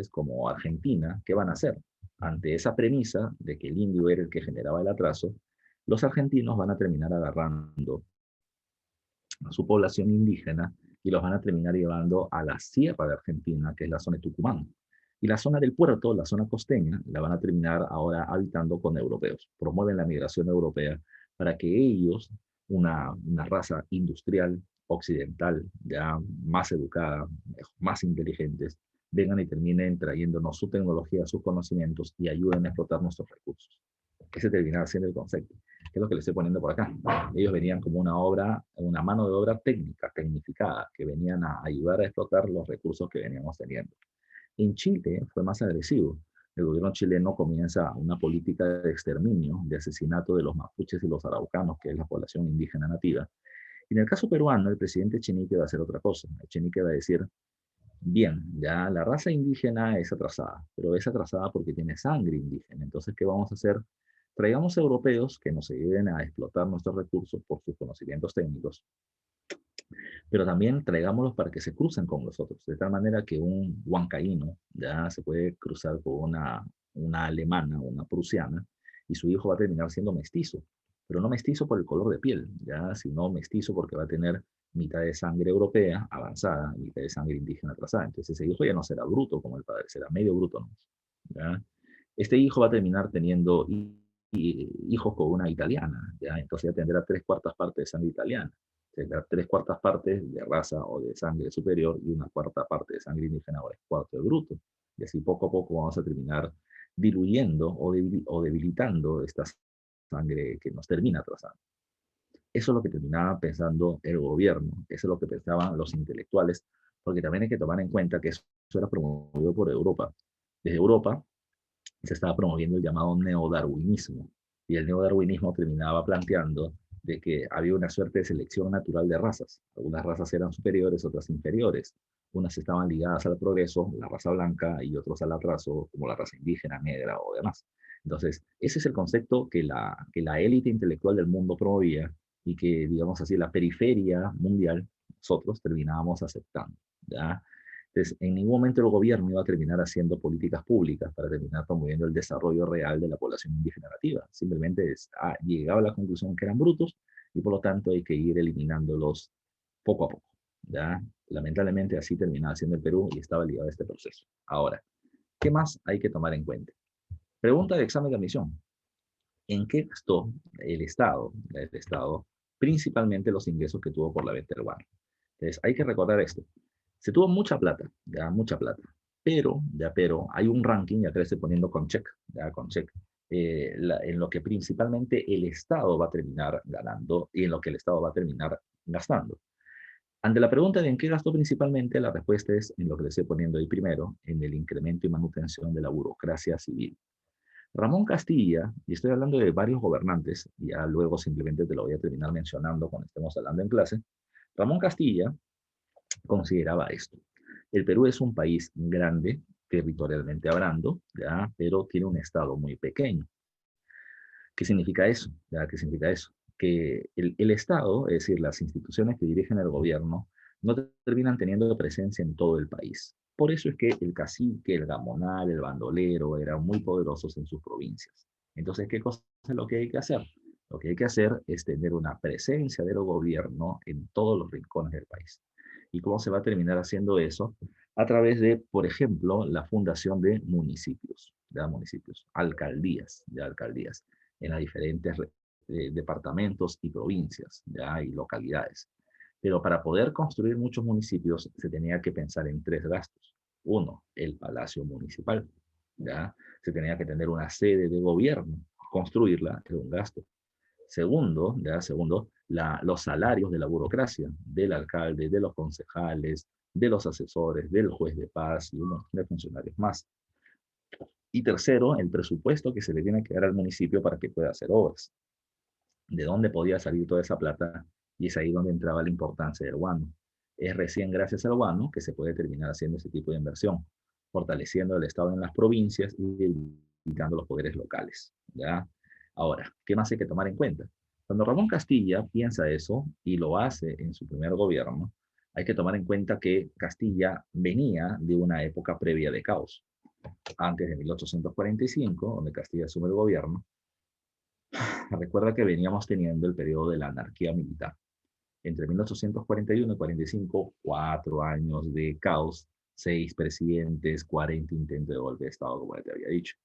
como Argentina, ¿qué van a hacer? Ante esa premisa de que el indio era el que generaba el atraso, los argentinos van a terminar agarrando a su población indígena y los van a terminar llevando a la sierra de Argentina, que es la zona de Tucumán. Y la zona del puerto, la zona costeña, la van a terminar ahora habitando con europeos. Promueven la migración europea para que ellos, una raza industrial occidental, ya más educada, más inteligentes, vengan y terminen trayéndonos su tecnología, sus conocimientos y ayuden a explotar nuestros recursos. Ese terminaba siendo el concepto, que es lo que le estoy poniendo por acá. Ellos venían como una mano de obra técnica, tecnificada, que venían a ayudar a explotar los recursos que veníamos teniendo. En Chile fue más agresivo. El gobierno chileno comienza una política de exterminio, de asesinato de los mapuches y los araucanos, que es la población indígena nativa. Y en el caso peruano, el presidente Echenique va a hacer otra cosa. Echenique va a decir, bien, ya la raza indígena es atrasada, pero es atrasada porque tiene sangre indígena. Entonces, ¿qué vamos a hacer? Traigamos europeos que nos ayuden a explotar nuestros recursos por sus conocimientos técnicos, pero también traigámoslos para que se crucen con nosotros, de tal manera que un huancaíno ya se puede cruzar con una alemana o una prusiana y su hijo va a terminar siendo mestizo, pero no mestizo por el color de piel, ya, sino mestizo porque va a tener mitad de sangre europea avanzada, mitad de sangre indígena atrasada. Entonces ese hijo ya no será bruto como el padre, será medio bruto, ¿no? ¿Ya? Este hijo va a terminar teniendo hijos con una italiana, ¿ya? Entonces ya tendrá 3/4 partes de sangre italiana, tendrá 3/4 partes de raza o de sangre superior y 1/4 parte de sangre indígena o 1/4 de bruto. Y así poco a poco vamos a terminar diluyendo o debilitando esta sangre que nos termina atrasando. Eso es lo que terminaba pensando el gobierno, eso es lo que pensaban los intelectuales, porque también hay que tomar en cuenta que eso era promovido por Europa. Desde Europa se estaba promoviendo el llamado neodarwinismo, y el neodarwinismo terminaba planteando de que había una suerte de selección natural de razas. Algunas razas eran superiores, otras inferiores. Unas estaban ligadas al progreso, la raza blanca, y otros al atraso, como la raza indígena, negra o demás. Entonces, ese es el concepto que la élite intelectual del mundo promovía y que, digamos así, la periferia mundial, nosotros terminábamos aceptando. ¿Ya? Entonces, en ningún momento el gobierno iba a terminar haciendo políticas públicas para terminar promoviendo el desarrollo real de la población indígena nativa. Simplemente llegaba a la conclusión que eran brutos y por lo tanto hay que ir eliminándolos poco a poco. ¿Ya? Lamentablemente así terminaba siendo el Perú y estaba ligado a este proceso. Ahora, ¿qué más hay que tomar en cuenta? Pregunta de examen de admisión. ¿En qué gastó el Estado, principalmente los ingresos que tuvo por la venta del guano? Entonces, hay que recordar esto. Se tuvo mucha plata, ya, mucha plata. Pero hay un ranking, ya que le estoy poniendo con check, ya, con check, en lo que principalmente el Estado va a terminar ganando y en lo que el Estado va a terminar gastando. Ante la pregunta de en qué gastó principalmente, la respuesta es en lo que le estoy poniendo ahí primero, en el incremento y manutención de la burocracia civil. Ramón Castilla, y estoy hablando de varios gobernantes, y ya luego simplemente te lo voy a terminar mencionando cuando estemos hablando en clase. Ramón Castilla consideraba esto. El Perú es un país grande, territorialmente hablando, ¿ya? Pero tiene un estado muy pequeño. ¿Qué significa eso? ¿Ya? ¿Qué significa eso? Que el Estado, es decir, las instituciones que dirigen el gobierno, no terminan teniendo presencia en todo el país. Por eso es que el cacique, el gamonal, el bandolero eran muy poderosos en sus provincias. Entonces, ¿qué cosa es lo que hay que hacer? Lo que hay que hacer es tener una presencia del gobierno en todos los rincones del país. ¿Y cómo se va a terminar haciendo eso? A través de, por ejemplo, la fundación de municipios, alcaldías, de alcaldías en las diferentes departamentos y provincias, ¿ya? Y localidades. Pero para poder construir muchos municipios se tenía que pensar en tres gastos. Uno, el palacio municipal, ¿ya? Se tenía que tener una sede de gobierno. Construirla era un gasto. Segundo, los salarios de la burocracia, del alcalde, de los concejales, de los asesores, del juez de paz y un montón de funcionarios más. Y tercero, el presupuesto que se le tiene que dar al municipio para que pueda hacer obras. ¿De dónde podía salir toda esa plata? Y es ahí donde entraba la importancia del guano. Es recién gracias al guano que se puede terminar haciendo ese tipo de inversión, fortaleciendo el Estado en las provincias y debilitando los poderes locales. ¿Ya? Ahora, ¿qué más hay que tomar en cuenta? Cuando Ramón Castilla piensa eso y lo hace en su primer gobierno, hay que tomar en cuenta que Castilla venía de una época previa de caos. Antes de 1845, donde Castilla asume el gobierno, recuerda que veníamos teniendo el periodo de la anarquía militar. Entre 1841 y 45, 4 años de caos, 6 presidentes, 40 intentos de golpe de Estado, como te había dicho.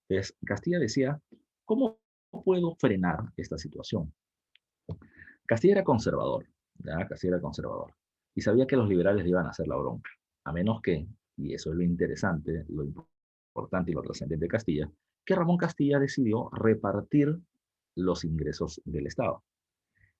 Entonces, Castilla decía, ¿cómo puedo frenar esta situación? Castilla era conservador, ¿ya? Castilla era conservador. Y sabía que los liberales iban a hacer la bronca. A menos que, y eso es lo interesante, lo importante y lo trascendente de Castilla, que Ramón Castilla decidió repartir los ingresos del Estado.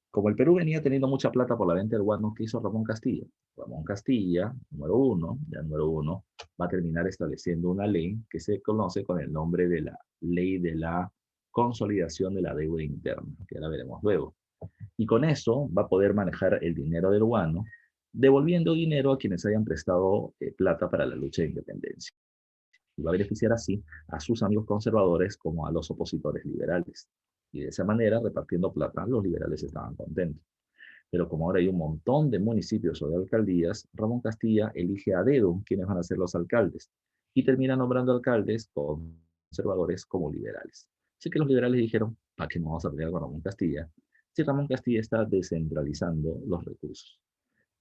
Como el Perú venía teniendo mucha plata por la venta del guano, ¿qué hizo Ramón Castilla? Ramón Castilla, número uno, va a terminar estableciendo una ley que se conoce con el nombre de la Ley de la Consolidación de la Deuda Interna, que ya la veremos luego. Y con eso va a poder manejar el dinero del guano, devolviendo dinero a quienes hayan prestado plata para la lucha de independencia. Y va a beneficiar así a sus amigos conservadores como a los opositores liberales. Y de esa manera, repartiendo plata, los liberales estaban contentos. Pero como ahora hay un montón de municipios o de alcaldías, Ramón Castilla elige a dedo quiénes van a ser los alcaldes y termina nombrando alcaldes conservadores como liberales. Así que los liberales dijeron, ¿para qué no vamos a pelear con Ramón Castilla? Si Ramón Castilla está descentralizando los recursos.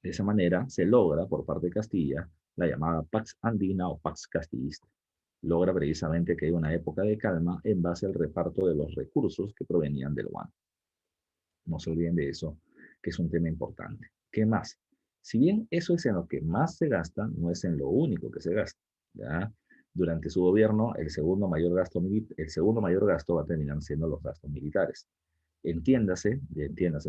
De esa manera se logra por parte de Castilla la llamada Pax Andina o Pax Castillista. Logra precisamente que haya una época de calma en base al reparto de los recursos que provenían del guano. No se olviden de eso, que es un tema importante. ¿Qué más? Si bien eso es en lo que más se gasta, no es en lo único que se gasta. ¿Ya? Durante su gobierno, el segundo mayor gasto va a terminar siendo los gastos militares. Entiéndase,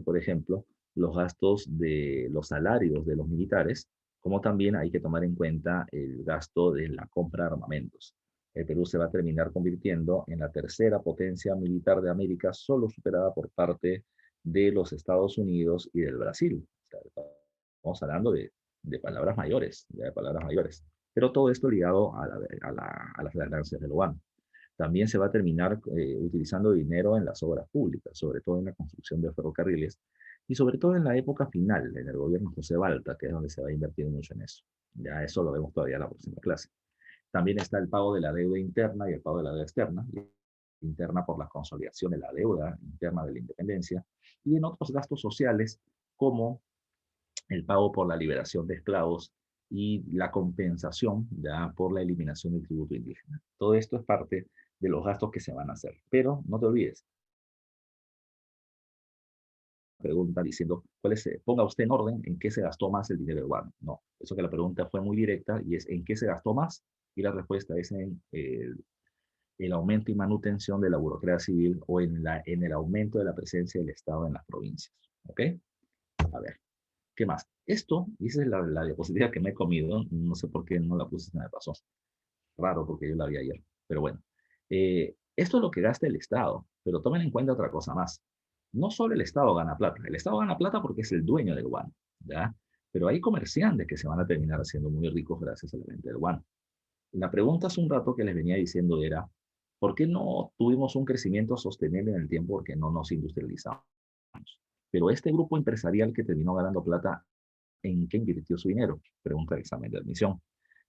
por ejemplo, los gastos de los salarios de los militares, como también hay que tomar en cuenta el gasto de la compra de armamentos. El Perú se va a terminar convirtiendo en la tercera potencia militar de América, solo superada por parte de los Estados Unidos y del Brasil. O sea, estamos hablando de palabras mayores, ya de palabras mayores. Pero todo esto ligado a las ganancias del UAN. También se va a terminar utilizando dinero en las obras públicas, sobre todo en la construcción de ferrocarriles y sobre todo en la época final, en el gobierno de José Balta, que es donde se va a invertir mucho en eso. Ya eso lo vemos todavía en la próxima clase. También está el pago de la deuda interna y el pago de la deuda externa, interna por la consolidación de la deuda interna de la independencia, y en otros gastos sociales como el pago por la liberación de esclavos y la compensación ya por la eliminación del tributo indígena. Todo esto es parte de los gastos que se van a hacer. Pero no te olvides, pregunta diciendo, ponga usted en orden en qué se gastó más el dinero urbano. No, eso que la pregunta fue muy directa y es en qué se gastó más y la respuesta es en el aumento y manutención de la burocracia civil o en el aumento de la presencia del Estado en las provincias. ¿Ok? A ver. ¿Qué más? Esto, y esa es la diapositiva que me he comido, no sé por qué no la puse, se me pasó. Raro porque yo la vi ayer, pero bueno. Esto es lo que gasta el Estado, pero tomen en cuenta otra cosa más. No solo el Estado gana plata, el Estado gana plata porque es el dueño del guano, ¿ya? Pero hay comerciantes que se van a terminar haciendo muy ricos gracias a la venta del guano. La pregunta hace un rato que les venía diciendo era, ¿por qué no tuvimos un crecimiento sostenible en el tiempo porque no nos industrializamos? Pero este grupo empresarial que terminó ganando plata, ¿en qué invirtió su dinero? Pregunta el examen de admisión.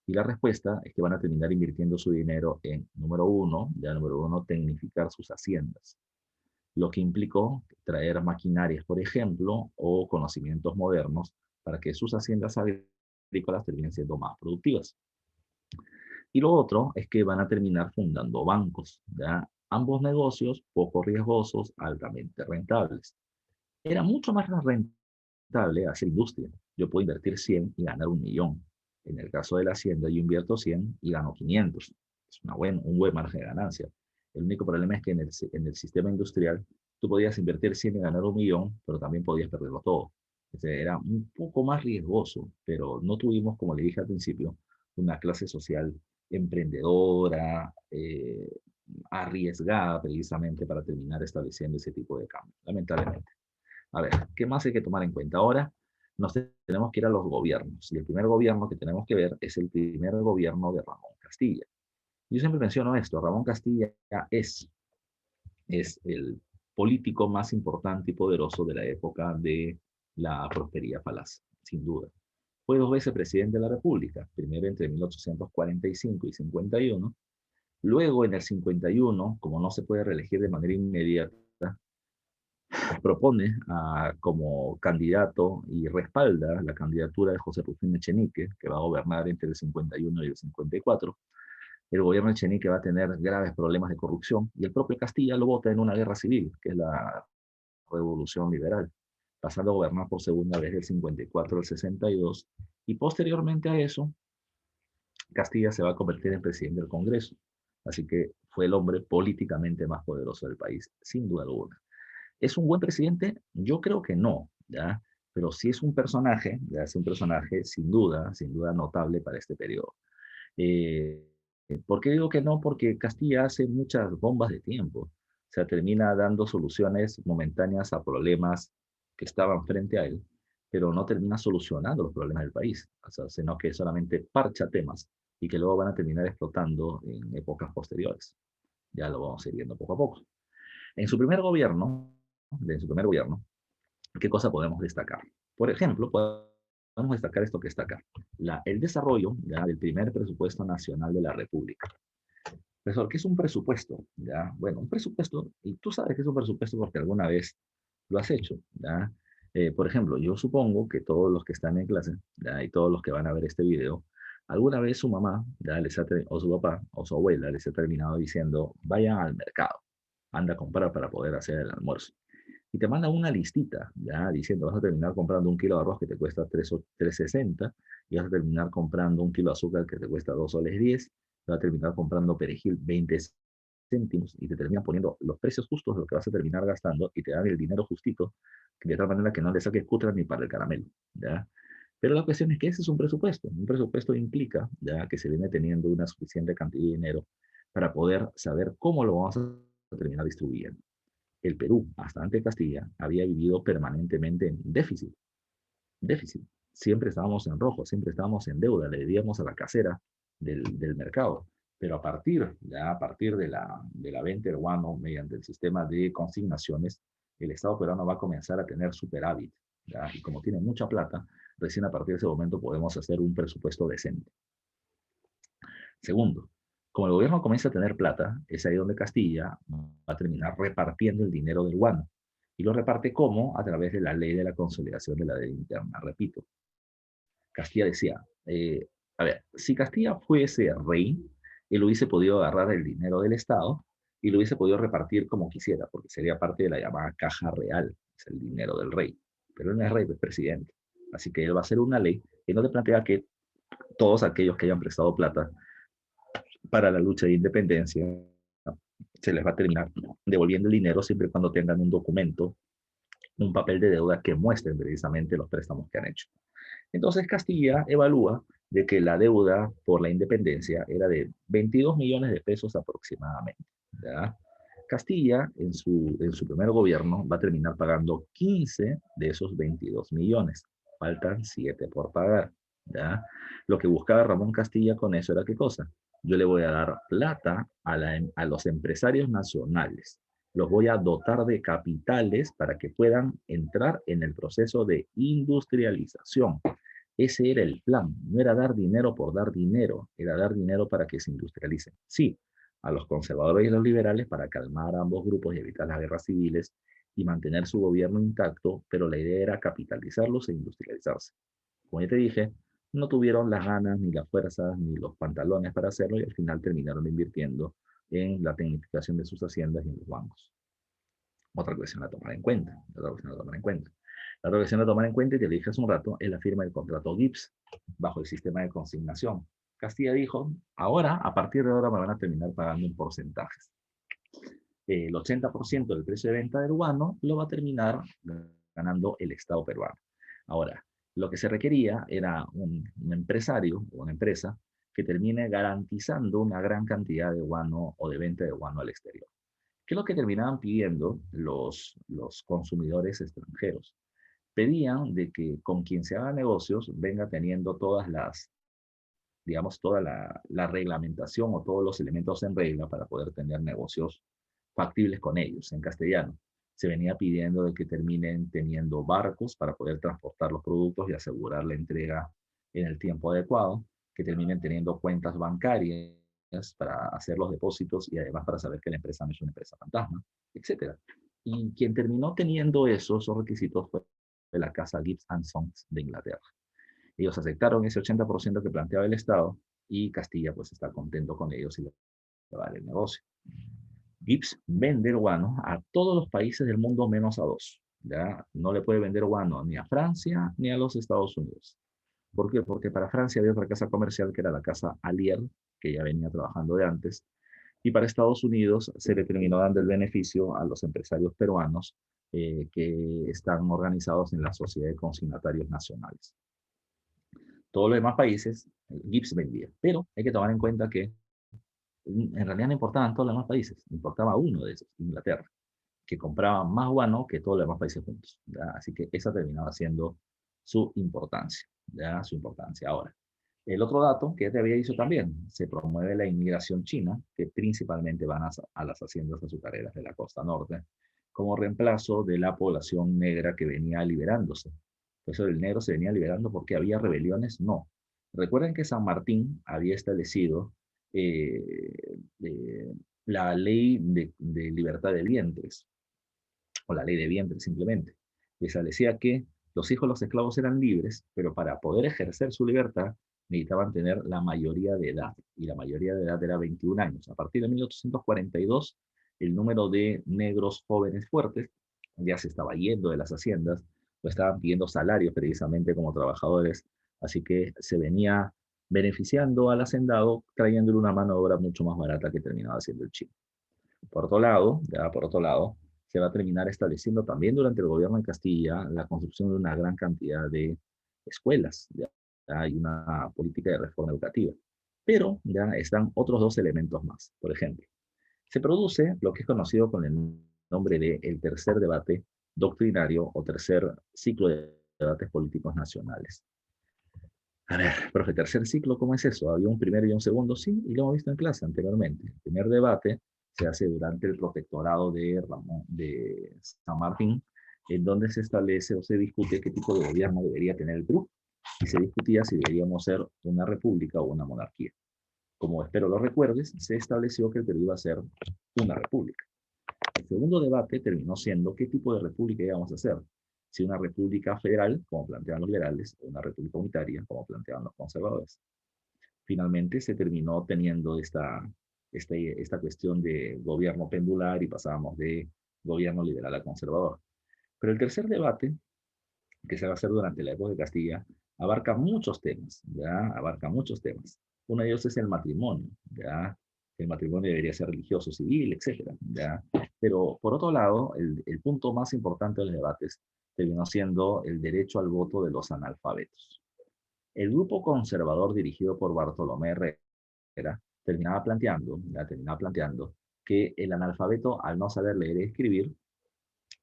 Y la respuesta es que van a terminar invirtiendo su dinero en, número uno, tecnificar sus haciendas, lo que implicó traer maquinarias, por ejemplo, o conocimientos modernos para que sus haciendas agrícolas terminen siendo más productivas. Y lo otro es que van a terminar fundando bancos, ¿ya? Ambos negocios poco riesgosos, altamente rentables. Era mucho más rentable hacer industria. Yo puedo invertir 100 y ganar 1.000.000. En el caso de la hacienda, yo invierto 100 y gano 500. Es un buen margen de ganancia. El único problema es que en el sistema industrial tú podías invertir 100 y ganar 1.000.000, pero también podías perderlo todo. Era un poco más riesgoso, pero no tuvimos, como le dije al principio, una clase social emprendedora, arriesgada precisamente para terminar estableciendo ese tipo de cambio, lamentablemente. A ver, ¿qué más hay que tomar en cuenta? Ahora tenemos que ir a los gobiernos. Y el primer gobierno que tenemos que ver es el primer gobierno de Ramón Castilla. Yo siempre menciono esto, Ramón Castilla es el político más importante y poderoso de la época de la prosperidad falaz, sin duda. Fue 2 veces presidente de la República, primero entre 1845 y 51, luego en el 51, como no se puede reelegir de manera inmediata, propone como candidato y respalda la candidatura de José Rufino Echenique, que va a gobernar entre el 51 y el 54. El gobierno de Echenique va a tener graves problemas de corrupción y el propio Castilla lo vota en una guerra civil, que es la Revolución Liberal, pasando a gobernar por segunda vez del 54 al 62, y posteriormente a eso, Castilla se va a convertir en presidente del Congreso. Así que fue el hombre políticamente más poderoso del país, sin duda alguna. ¿Es un buen presidente? Yo creo que no, ¿ya? Pero sí es un personaje, ya es un personaje sin duda notable para este periodo. Eh, ¿Por qué digo que no? Porque Castilla hace muchas bombas de tiempo. O sea, termina dando soluciones momentáneas a problemas que estaban frente a él, pero no termina solucionando los problemas del país, o sea, sino que solamente parcha temas y que luego van a terminar explotando en épocas posteriores. Ya lo vamos a ir viendo poco a poco. En su primer gobierno, ¿qué cosa podemos destacar? Por ejemplo, podemos destacar esto que está acá, el desarrollo ya, del primer presupuesto nacional de la República. Profesor, ¿qué es un presupuesto? ¿Ya? Bueno, un presupuesto, y tú sabes que es un presupuesto porque alguna vez lo has hecho. ¿Ya? Por ejemplo, yo supongo que todos los que están en clase, ¿ya? Y todos los que van a ver este video, alguna vez su mamá, ¿ya? O su papá o su abuela les ha terminado diciendo, vayan al mercado, anda a comprar para poder hacer el almuerzo. Y te mandan una listita, ya diciendo, vas a terminar comprando un kilo de arroz que te cuesta 3,60 y vas a terminar comprando un kilo de azúcar que te cuesta 2,10 soles te va a terminar comprando perejil 20 céntimos y te terminan poniendo los precios justos de lo que vas a terminar gastando y te dan el dinero justito, de tal manera que no le saques cutra ni para el caramelo, ¿ya? Pero la cuestión es que ese es un presupuesto. Un presupuesto implica ya que se viene teniendo una suficiente cantidad de dinero para poder saber cómo lo vamos a terminar distribuyendo. El Perú, hasta antes de Castilla, había vivido permanentemente en déficit. Déficit. Siempre estábamos en rojo, siempre estábamos en deuda, le debíamos a la casera del mercado. Pero a partir de la venta del guano mediante el sistema de consignaciones, el Estado peruano va a comenzar a tener superávit. ¿Ya? Y como tiene mucha plata, recién a partir de ese momento podemos hacer un presupuesto decente. Segundo, como el gobierno comienza a tener plata, es ahí donde Castilla va a terminar repartiendo el dinero del guano. Y lo reparte como a través de la ley de la consolidación de la deuda interna. Repito, Castilla decía, a ver, si Castilla fuese rey, él hubiese podido agarrar el dinero del Estado y lo hubiese podido repartir como quisiera, porque sería parte de la llamada caja real, es el dinero del rey. Pero él no es rey, es presidente. Así que él va a hacer una ley que no te plantea que todos aquellos que hayan prestado plata para la lucha de independencia se les va a terminar devolviendo el dinero siempre y cuando tengan un documento, un papel de deuda que muestren precisamente los préstamos que han hecho. Entonces Castilla evalúa de que la deuda por la independencia era de 22 millones de pesos aproximadamente. ¿Ya? Castilla, en su primer gobierno, va a terminar pagando 15 de esos 22 millones. Faltan 7 por pagar. ¿Ya? Lo que buscaba Ramón Castilla con eso era qué cosa. Yo le voy a dar plata a los empresarios nacionales. Los voy a dotar de capitales para que puedan entrar en el proceso de industrialización. Ese era el plan, no era dar dinero por dar dinero, era dar dinero para que se industrialicen. Sí, a los conservadores y a los liberales para calmar a ambos grupos y evitar las guerras civiles y mantener su gobierno intacto, pero la idea era capitalizarlos e industrializarse. Como ya te dije, no tuvieron las ganas, ni las fuerzas, ni los pantalones para hacerlo y al final terminaron invirtiendo en la tecnificación de sus haciendas y en los bancos. Otra cuestión a tomar en cuenta, otra cuestión a tomar en cuenta. La otra cuestión a tomar en cuenta, y te lo dije hace un rato, es la firma del contrato GIPS bajo el sistema de consignación. Castilla dijo, ahora, a partir de ahora me van a terminar pagando un porcentaje. El 80% del precio de venta del guano lo va a terminar ganando el Estado peruano. Ahora, lo que se requería era un empresario o una empresa que termine garantizando una gran cantidad de guano o de venta de guano al exterior. ¿Qué es lo que terminaban pidiendo los consumidores extranjeros? Pedían de que con quien se haga negocios venga teniendo todas las, digamos, toda la reglamentación o todos los elementos en regla para poder tener negocios factibles con ellos, en castellano. Se venía pidiendo de que terminen teniendo barcos para poder transportar los productos y asegurar la entrega en el tiempo adecuado, que terminen teniendo cuentas bancarias para hacer los depósitos y además para saber que la empresa no es una empresa fantasma, etcétera. Y quien terminó teniendo esos requisitos fue la casa Gibbs and Sons de Inglaterra. Ellos aceptaron ese 80% que planteaba el Estado y Castilla pues está contento con ellos y le va a dar el negocio. Gibbs vende guano a todos los países del mundo menos a dos. ¿Ya? No le puede vender guano ni a Francia ni a los Estados Unidos. ¿Por qué? Porque para Francia había otra casa comercial que era la casa Allier, que ya venía trabajando de antes, y para Estados Unidos se le terminó dando el beneficio a los empresarios peruanos que están organizados en la Sociedad de Consignatarios Nacionales. Todos los demás países, Gibbs vendía. Pero hay que tomar en cuenta que en realidad no importaban todos los demás países, importaba uno de esos, Inglaterra, que compraba más guano que todos los demás países juntos. ¿Ya? Así que esa terminaba siendo su importancia. ¿Ya? Su importancia. Ahora, el otro dato que ya te había dicho también, se promueve la inmigración china, que principalmente van a las haciendas azucareras de la costa norte, como reemplazo de la población negra que venía liberándose. Por eso el negro se venía liberando porque había rebeliones, no. Recuerden que San Martín había establecido la ley de libertad de vientres, o la ley de vientres simplemente, que establecía que los hijos de los esclavos eran libres, pero para poder ejercer su libertad necesitaban tener la mayoría de edad, y la mayoría de edad era 21 años. A partir de 1842, el número de negros jóvenes fuertes ya se estaba yendo de las haciendas, o estaban pidiendo salarios precisamente como trabajadores, así que se venía beneficiando al hacendado, trayéndole una mano de obra mucho más barata que terminaba siendo el chino. Por otro lado, se va a terminar estableciendo también durante el gobierno de Castilla la construcción de una gran cantidad de escuelas. Ya hay una política de reforma educativa. Pero ya están otros dos elementos más. Por ejemplo, se produce lo que es conocido con el nombre de el tercer debate doctrinario o tercer ciclo de debates políticos nacionales. A ver, profe, tercer ciclo, ¿cómo es eso? ¿Había un primero y un segundo? Sí, y lo hemos visto en clase anteriormente. El primer debate se hace durante el protectorado de San Martín, en donde se establece o se discute qué tipo de gobierno debería tener el Perú, y se discutía si deberíamos ser una república o una monarquía. Como espero lo recuerdes, se estableció que el Perú iba a ser una república. El segundo debate terminó siendo qué tipo de república íbamos a hacer. Si una república federal, como planteaban los liberales, o una república unitaria, como planteaban los conservadores. Finalmente se terminó teniendo esta cuestión de gobierno pendular y pasábamos de gobierno liberal a conservador. Pero el tercer debate, que se va a hacer durante la época de Castilla, abarca muchos temas, ¿ya? Abarca muchos temas. Uno de ellos es el matrimonio, ¿ya? El matrimonio debería ser religioso, civil, etcétera, ¿ya? Pero, por otro lado, el punto más importante de los debates terminó siendo el derecho al voto de los analfabetos. El grupo conservador dirigido por Bartolomé Herrera terminaba planteando que el analfabeto, al no saber leer y escribir,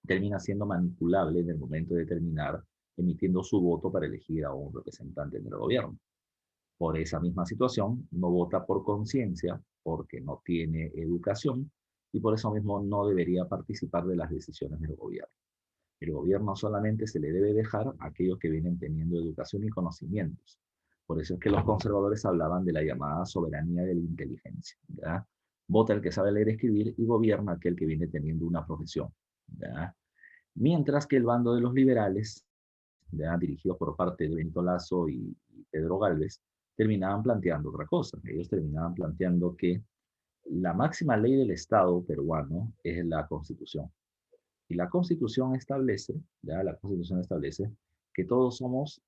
termina siendo manipulable en el momento de terminar emitiendo su voto para elegir a un representante en el gobierno. Por esa misma situación, no vota por conciencia porque no tiene educación y por eso mismo no debería participar de las decisiones del gobierno. El gobierno solamente se le debe dejar a aquellos que vienen teniendo educación y conocimientos. Por eso es que los conservadores hablaban de la llamada soberanía de la inteligencia, ¿ya? Vota el que sabe leer y escribir y gobierna aquel que viene teniendo una profesión, ¿ya? Mientras que el bando de los liberales, ¿ya? Dirigidos por parte de Benito Lazo y Pedro Gálvez, terminaban planteando otra cosa. Ellos terminaban planteando que la máxima ley del Estado peruano es la Constitución. Y la Constitución establece, ya la Constitución establece que todos somos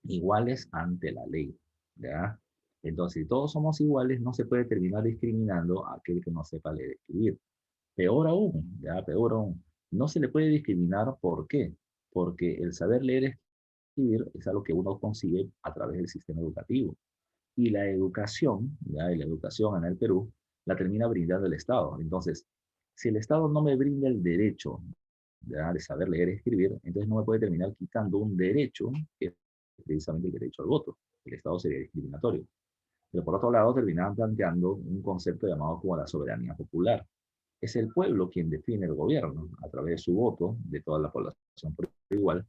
iguales ante la ley, ¿ya? Entonces, si todos somos iguales, no se puede terminar discriminando a aquel que no sepa leer y escribir. Peor aún, ya, peor aún, no se le puede discriminar, ¿por qué? Porque el saber leer y escribir es algo que uno consigue a través del sistema educativo. Y la educación, ya, y la educación en el Perú, la termina brindando el Estado. Entonces, si el Estado no me brinda el derecho, ya, de saber leer y escribir, entonces no me puede terminar quitando un derecho, que es precisamente el derecho al voto. El Estado sería discriminatorio. Pero por otro lado, terminaban planteando un concepto llamado como la soberanía popular. Es el pueblo quien define el gobierno a través de su voto, de toda la población por igual,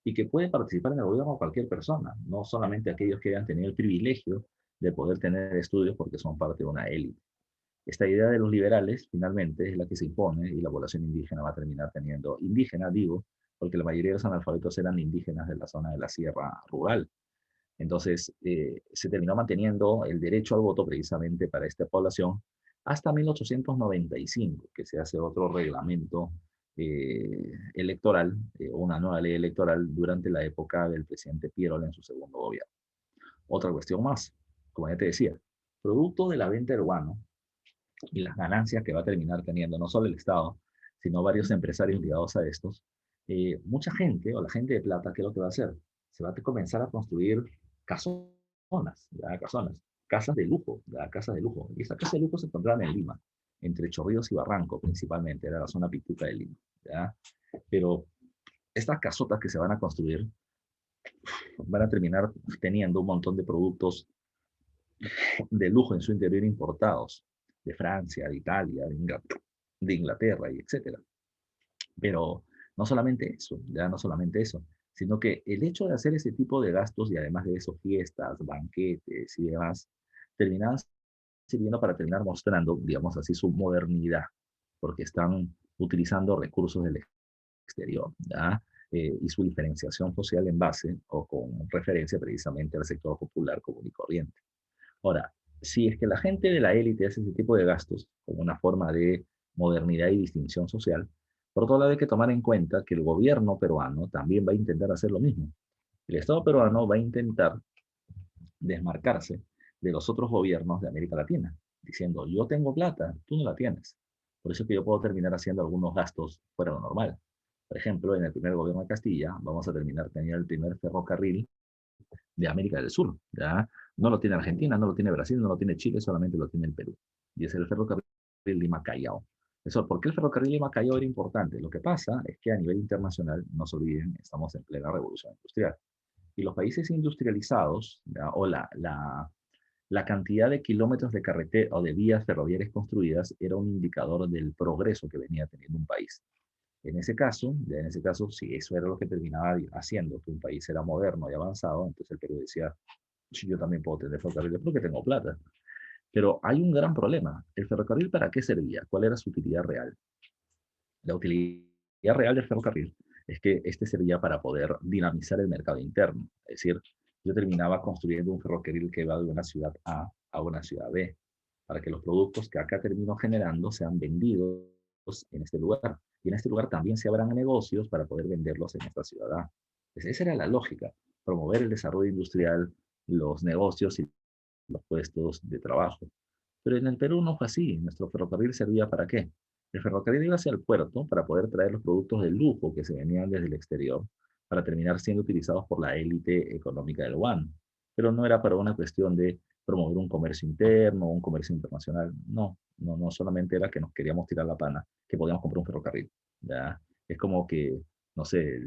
y que puede participar en el gobierno cualquier persona, no solamente aquellos que hayan tenido el privilegio de poder tener estudios porque son parte de una élite. Esta idea de los liberales, finalmente, es la que se impone y la población indígena va a terminar teniendo, indígena digo, porque la mayoría de los analfabetos eran indígenas de la zona de la sierra rural. Entonces, se terminó manteniendo el derecho al voto precisamente para esta población hasta 1895, que se hace otro reglamento electoral, una nueva ley electoral durante la época del presidente Pierola en su segundo gobierno. Otra cuestión más, como ya te decía, producto de la venta urbana y las ganancias que va a terminar teniendo no solo el Estado, sino varios empresarios ligados a estos, mucha gente o la gente de plata, ¿qué es lo que va a hacer? Se va a comenzar a construir casonas, ¿ya? Casonas, casas de lujo, ¿ya? Casas de lujo. Y estas casas de lujo se encontraban en Lima, entre Chorrillos y Barranco principalmente, era la zona pituca de Lima, ¿ya? Pero estas casotas que se van a construir van a terminar teniendo un montón de productos de lujo en su interior importados, de Francia, de Italia, de Inglaterra y etcétera. Pero no solamente eso, ya no solamente eso, sino que el hecho de hacer ese tipo de gastos y además de eso, fiestas, banquetes y demás, terminan sirviendo para terminar mostrando, digamos así, su modernidad, porque están utilizando recursos del exterior, ¿ya? Y su diferenciación social en base o con referencia precisamente al sector popular común y corriente. Ahora, si es que la gente de la élite hace ese tipo de gastos como una forma de modernidad y distinción social, por otro lado hay que tomar en cuenta que el gobierno peruano también va a intentar hacer lo mismo. El Estado peruano va a intentar desmarcarse de los otros gobiernos de América Latina, diciendo, yo tengo plata, tú no la tienes. Por eso es que yo puedo terminar haciendo algunos gastos fuera de lo normal. Por ejemplo, en el primer gobierno de Castilla vamos a terminar teniendo el primer ferrocarril de América del Sur. ¿Ya? No lo tiene Argentina, no lo tiene Brasil, no lo tiene Chile, solamente lo tiene el Perú. Y es el ferrocarril Lima-Callao. Eso, ¿por qué el ferrocarril Lima-Callao era importante? Lo que pasa es que a nivel internacional, no se olviden, estamos en plena revolución industrial. Y los países industrializados, ¿ya? O la cantidad de kilómetros de carretera o de vías ferroviarias construidas era un indicador del progreso que venía teniendo un país. En ese caso, si eso era lo que terminaba haciendo que un país era moderno y avanzado, entonces el Perú decía, yo también puedo tener ferrocarriles porque tengo plata. Pero hay un gran problema. ¿El ferrocarril para qué servía? ¿Cuál era su utilidad real? La utilidad real del ferrocarril es que este servía para poder dinamizar el mercado interno. Es decir, yo terminaba construyendo un ferrocarril que va de una ciudad A una ciudad B, para que los productos que acá termino generando sean vendidos en este lugar. Y en este lugar también se abran negocios para poder venderlos en esta ciudad A. Entonces, esa era la lógica, promover el desarrollo industrial, los negocios y los puestos de trabajo. Pero en el Perú no fue así. Nuestro ferrocarril servía para qué? El ferrocarril iba hacia el puerto para poder traer los productos de lujo que se venían desde el exterior para terminar siendo utilizados por la élite económica del WAN. Pero no era para una cuestión de promover un comercio interno o un comercio internacional. No, no, no solamente era que nos queríamos tirar la pana, que podíamos comprar un ferrocarril. ¿Ya? Es como que, no sé,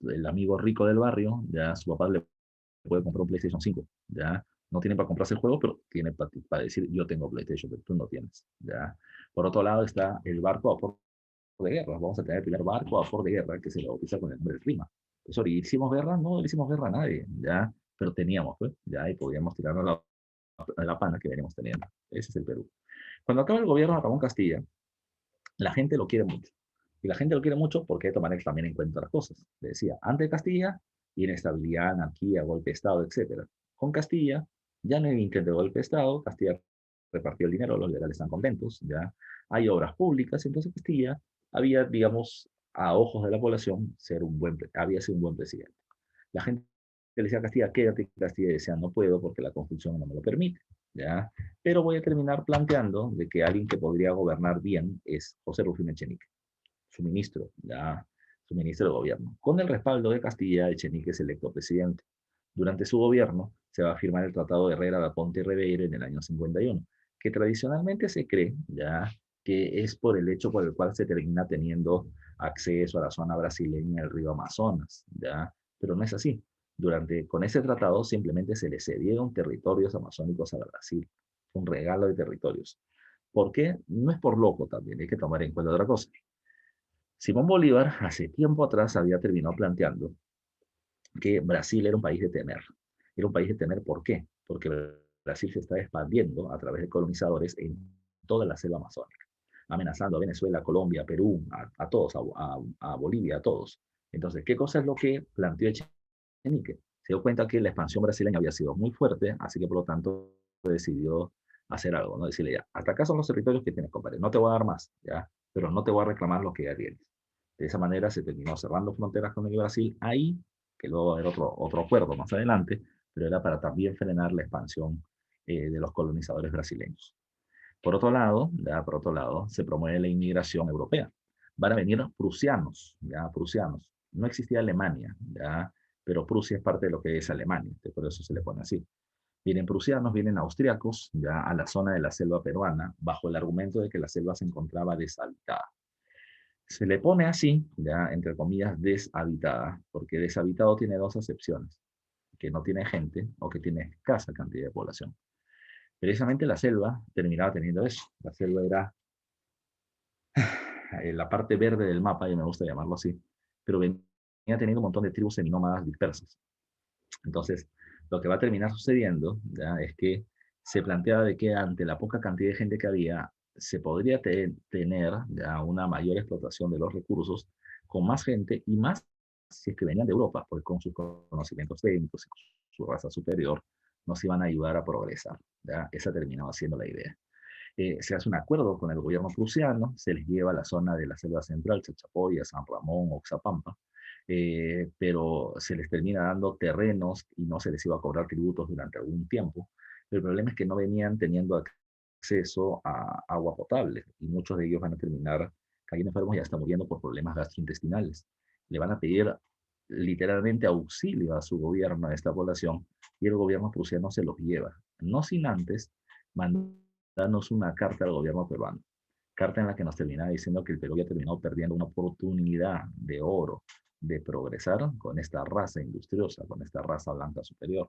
el amigo rico del barrio, ya su papá le puede comprar un PlayStation 5, ¿ya? No tiene para comprarse el juego, pero tiene para decir, yo tengo PlayStation, pero tú no tienes, ¿ya? Por otro lado está el barco a vapor de guerra. Vamos a tener el primer barco a vapor de guerra que se lo bautiza con el nombre del Rima. Eso, ¿le hicimos guerra? No le hicimos guerra a nadie, ¿ya? Pero teníamos, pues, ¿ya? Y podíamos tirarnos la pana que veníamos teniendo. Ese es el Perú. Cuando acaba el gobierno de Ramón Castilla, la gente lo quiere mucho. Y la gente lo quiere mucho porque hay que tomar también en cuenta las cosas. Le decía, antes de Castilla, inestabilidad, anarquía, golpe de Estado, etc. Con Castilla, ya no hay intento de golpe de Estado, Castilla repartió el dinero, los liberales están contentos, ya hay obras públicas, entonces Castilla había, digamos, a ojos de la población, había sido un buen presidente. La gente le decía a Castilla, quédate, Castilla decía, no puedo porque la Constitución no me lo permite. ¿Ya? Pero voy a terminar planteando de que alguien que podría gobernar bien es José Rufino Echenique, su ministro, ¿ya? Su ministro de gobierno. Con el respaldo de Castilla, Echenique es electo presidente. Durante su gobierno se va a firmar el Tratado de Herrera da Ponte Ribeiro en el año 51, que tradicionalmente se cree ya que es por el hecho por el cual se termina teniendo acceso a la zona brasileña del río Amazonas, ¿ya? Pero no es así. Con ese tratado simplemente se le cedieron territorios amazónicos a Brasil, un regalo de territorios. ¿Por qué? No es por loco también, hay que tomar en cuenta otra cosa. Simón Bolívar hace tiempo atrás había terminado planteando que Brasil era un país de temer. Era un país de temer, ¿por qué? Porque Brasil se está expandiendo a través de colonizadores en toda la selva amazónica, amenazando a Venezuela, Colombia, Perú, a todos, a Bolivia, a todos. Entonces, ¿qué cosa es lo que planteó Echenique? Se dio cuenta que la expansión brasileña había sido muy fuerte, así que por lo tanto decidió hacer algo, ¿no? Decirle ya, hasta acá son los territorios que tienes, compadre, no te voy a dar más, ¿ya? Pero no te voy a reclamar lo que ya tienes. De esa manera se terminó cerrando fronteras con el Brasil ahí, que luego va a haber otro acuerdo más adelante, pero era para también frenar la expansión de los colonizadores brasileños. Por otro lado, se promueve la inmigración europea. Van a venir prusianos, ya, prusianos. No existía Alemania, ya, pero Prusia es parte de lo que es Alemania, por eso se le pone así. Vienen prusianos, vienen austriacos, ya a la zona de la selva peruana, bajo el argumento de que la selva se encontraba deshabitada. Se le pone así, ya, entre comillas, deshabitada, porque deshabitado tiene dos acepciones, que no tiene gente o que tiene escasa cantidad de población. Precisamente la selva terminaba teniendo eso. La selva era la parte verde del mapa, y me gusta llamarlo así, pero venía teniendo un montón de tribus seminómadas dispersas. Entonces, lo que va a terminar sucediendo ya, es que se planteaba de que ante la poca cantidad de gente que había, se podría tener ya una mayor explotación de los recursos con más gente y más si es que venían de Europa, pues con sus conocimientos técnicos y su raza superior, nos iban a ayudar a progresar. ¿Ya? Esa terminaba siendo la idea. Se hace un acuerdo con el gobierno prusiano, se les lleva a la zona de la selva central, Chachapoya, San Ramón, Oxapampa, pero se les termina dando terrenos y no se les iba a cobrar tributos durante algún tiempo. El problema es que no venían teniendo acceso a agua potable y muchos de ellos van a terminar cayendo enfermos y hasta muriendo por problemas gastrointestinales. Le van a pedir literalmente auxilio a su gobierno, a esta población, y el gobierno prusiano se los lleva, no sin antes mandarnos una carta al gobierno peruano, carta en la que nos terminaba diciendo que el Perú había terminado perdiendo una oportunidad de oro de progresar con esta raza industriosa, con esta raza blanca superior.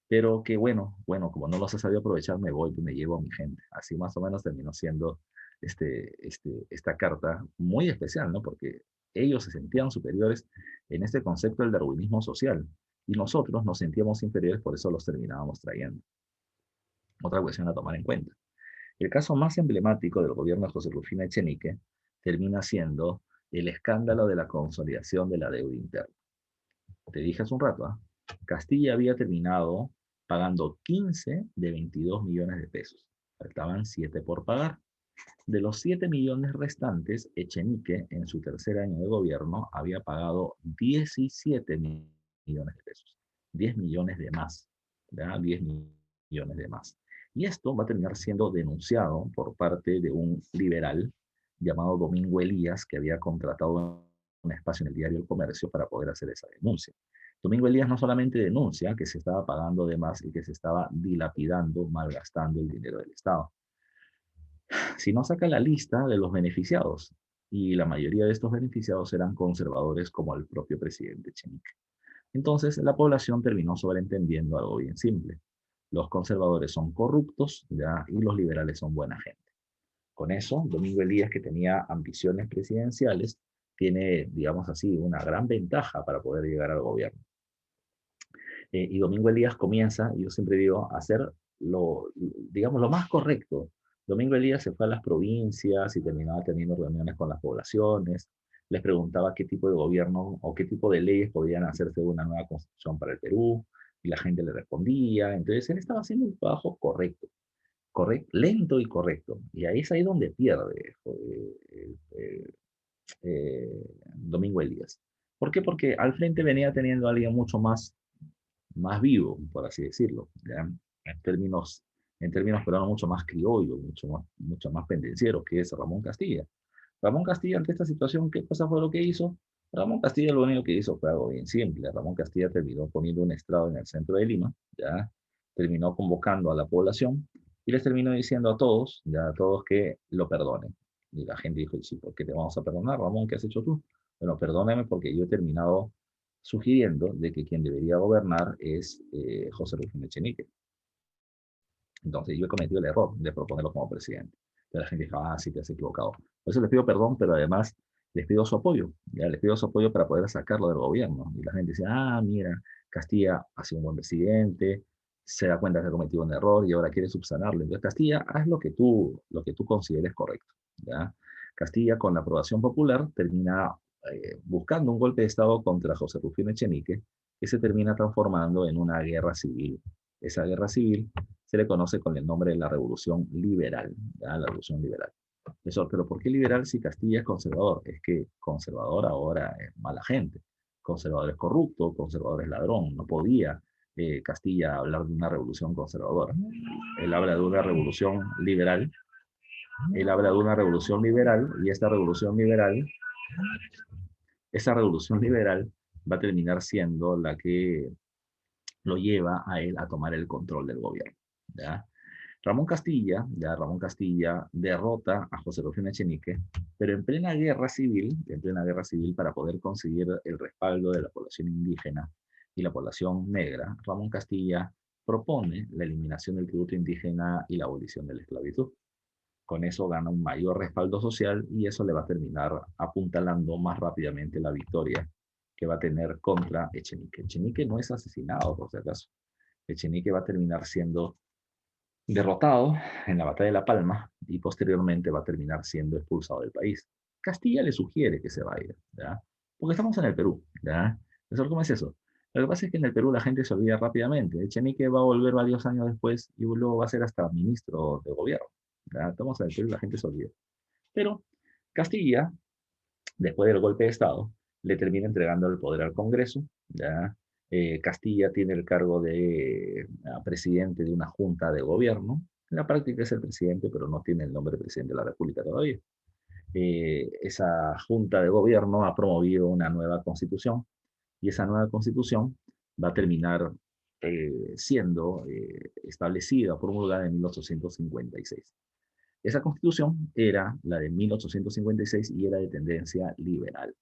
Pero que bueno, como no los he sabido aprovechar, me voy y me llevo a mi gente. Así más o menos terminó siendo esta carta muy especial, ¿no? Porque ellos se sentían superiores en este concepto del darwinismo social y nosotros nos sentíamos inferiores, por eso los terminábamos trayendo. Otra cuestión a tomar en cuenta. El caso más emblemático del gobierno de José Rufino Echenique termina siendo el escándalo de la consolidación de la deuda interna. Te dije hace un rato, ¿eh? Castilla había terminado pagando 15 de 22 millones de pesos. Faltaban 7 por pagar. De los 7 millones restantes, Echenique, en su tercer año de gobierno, había pagado 17 millones de pesos. 10 millones de más. ¿Verdad? 10 millones de más. Y esto va a terminar siendo denunciado por parte de un liberal llamado Domingo Elías, que había contratado un espacio en el diario El Comercio para poder hacer esa denuncia. Domingo Elías no solamente denuncia que se estaba pagando de más y que se estaba dilapidando, malgastando el dinero del Estado, sino saca la lista de los beneficiados. Y la mayoría de estos beneficiados eran conservadores como el propio presidente Echenique. Entonces, la población terminó sobreentendiendo algo bien simple. Los conservadores son corruptos, ¿ya? Y los liberales son buena gente. Con eso, Domingo Elías, que tenía ambiciones presidenciales, tiene, digamos así, una gran ventaja para poder llegar al gobierno. Y Domingo Elías comienza, y yo siempre digo, a hacer digamos, lo más correcto. Domingo Elías se fue a las provincias y terminaba teniendo reuniones con las poblaciones, les preguntaba qué tipo de gobierno o qué tipo de leyes podían hacerse de una nueva constitución para el Perú, y la gente le respondía. Entonces él estaba haciendo un trabajo lento y correcto. Y ahí es ahí donde pierde Domingo Elías. ¿Por qué? Porque al frente venía teniendo a alguien mucho más vivo, por así decirlo, ¿ya? En términos, en términos peruanos mucho más criollo, mucho más pendenciero, que es Ramón Castilla. Ramón Castilla, ante esta situación, ¿qué cosa fue lo que hizo? Ramón Castilla lo único que hizo fue algo bien simple. Ramón Castilla terminó poniendo un estrado en el centro de Lima, ya terminó convocando a la población y les terminó diciendo a todos, ya a todos que lo perdonen. Y la gente dijo, sí, ¿por qué te vamos a perdonar, Ramón? ¿Qué has hecho tú? Bueno, perdóname porque yo he terminado sugiriendo de que quien debería gobernar es José Rufino Echenique. Entonces yo he cometido el error de proponerlo como presidente. Pero la gente dijo, ah, sí, te has equivocado. Por eso les pido perdón, pero además les pido su apoyo. Ya les pido su apoyo para poder sacarlo del gobierno. Y la gente dice, ah, mira, Castilla ha sido un buen presidente, se da cuenta que ha cometido un error y ahora quiere subsanarlo. Entonces, Castilla, haz lo que tú consideres correcto. ¿Ya? Castilla, con la aprobación popular, termina buscando un golpe de Estado contra José Rufino Echenique, que se termina transformando en una guerra civil. Esa guerra civil se le conoce con el nombre de la Revolución Liberal, ¿ya? La Revolución Liberal. Eso, pero ¿por qué liberal si Castilla es conservador? Es que conservador ahora es mala gente. Conservador es corrupto, conservador es ladrón. No podía Castilla hablar de una revolución conservadora. Él habla de una revolución liberal. Él habla de una revolución liberal y esa revolución liberal va a terminar siendo la que lo lleva a él a tomar el control del gobierno. ¿Ya? Ramón Castilla derrota a José Rufino Echenique, pero en plena guerra civil para poder conseguir el respaldo de la población indígena y la población negra, Ramón Castilla propone la eliminación del tributo indígena y la abolición de la esclavitud. Con eso gana un mayor respaldo social y eso le va a terminar apuntalando más rápidamente la victoria que va a tener contra Echenique. Echenique no es asesinado, por si acaso. Echenique va a terminar siendo derrotado en la batalla de La Palma y posteriormente va a terminar siendo expulsado del país. Castilla le sugiere que se vaya, ¿ya? Porque estamos en el Perú, ¿ya? Entonces, ¿cómo es eso? Lo que pasa es que en el Perú la gente se olvida rápidamente. Echenique va a volver varios años después y luego va a ser hasta ministro de gobierno, ¿ya? Estamos en el Perú y la gente se olvida. Pero Castilla, después del golpe de Estado, le termina entregando el poder al Congreso, ¿ya? Castilla tiene el cargo de presidente de una junta de gobierno. En la práctica es el presidente, pero no tiene el nombre de presidente de la República todavía. Esa junta de gobierno ha promovido una nueva constitución y esa nueva constitución va a terminar siendo establecida, promulgada en 1856. Esa constitución era la de 1856 y era de tendencia liberal.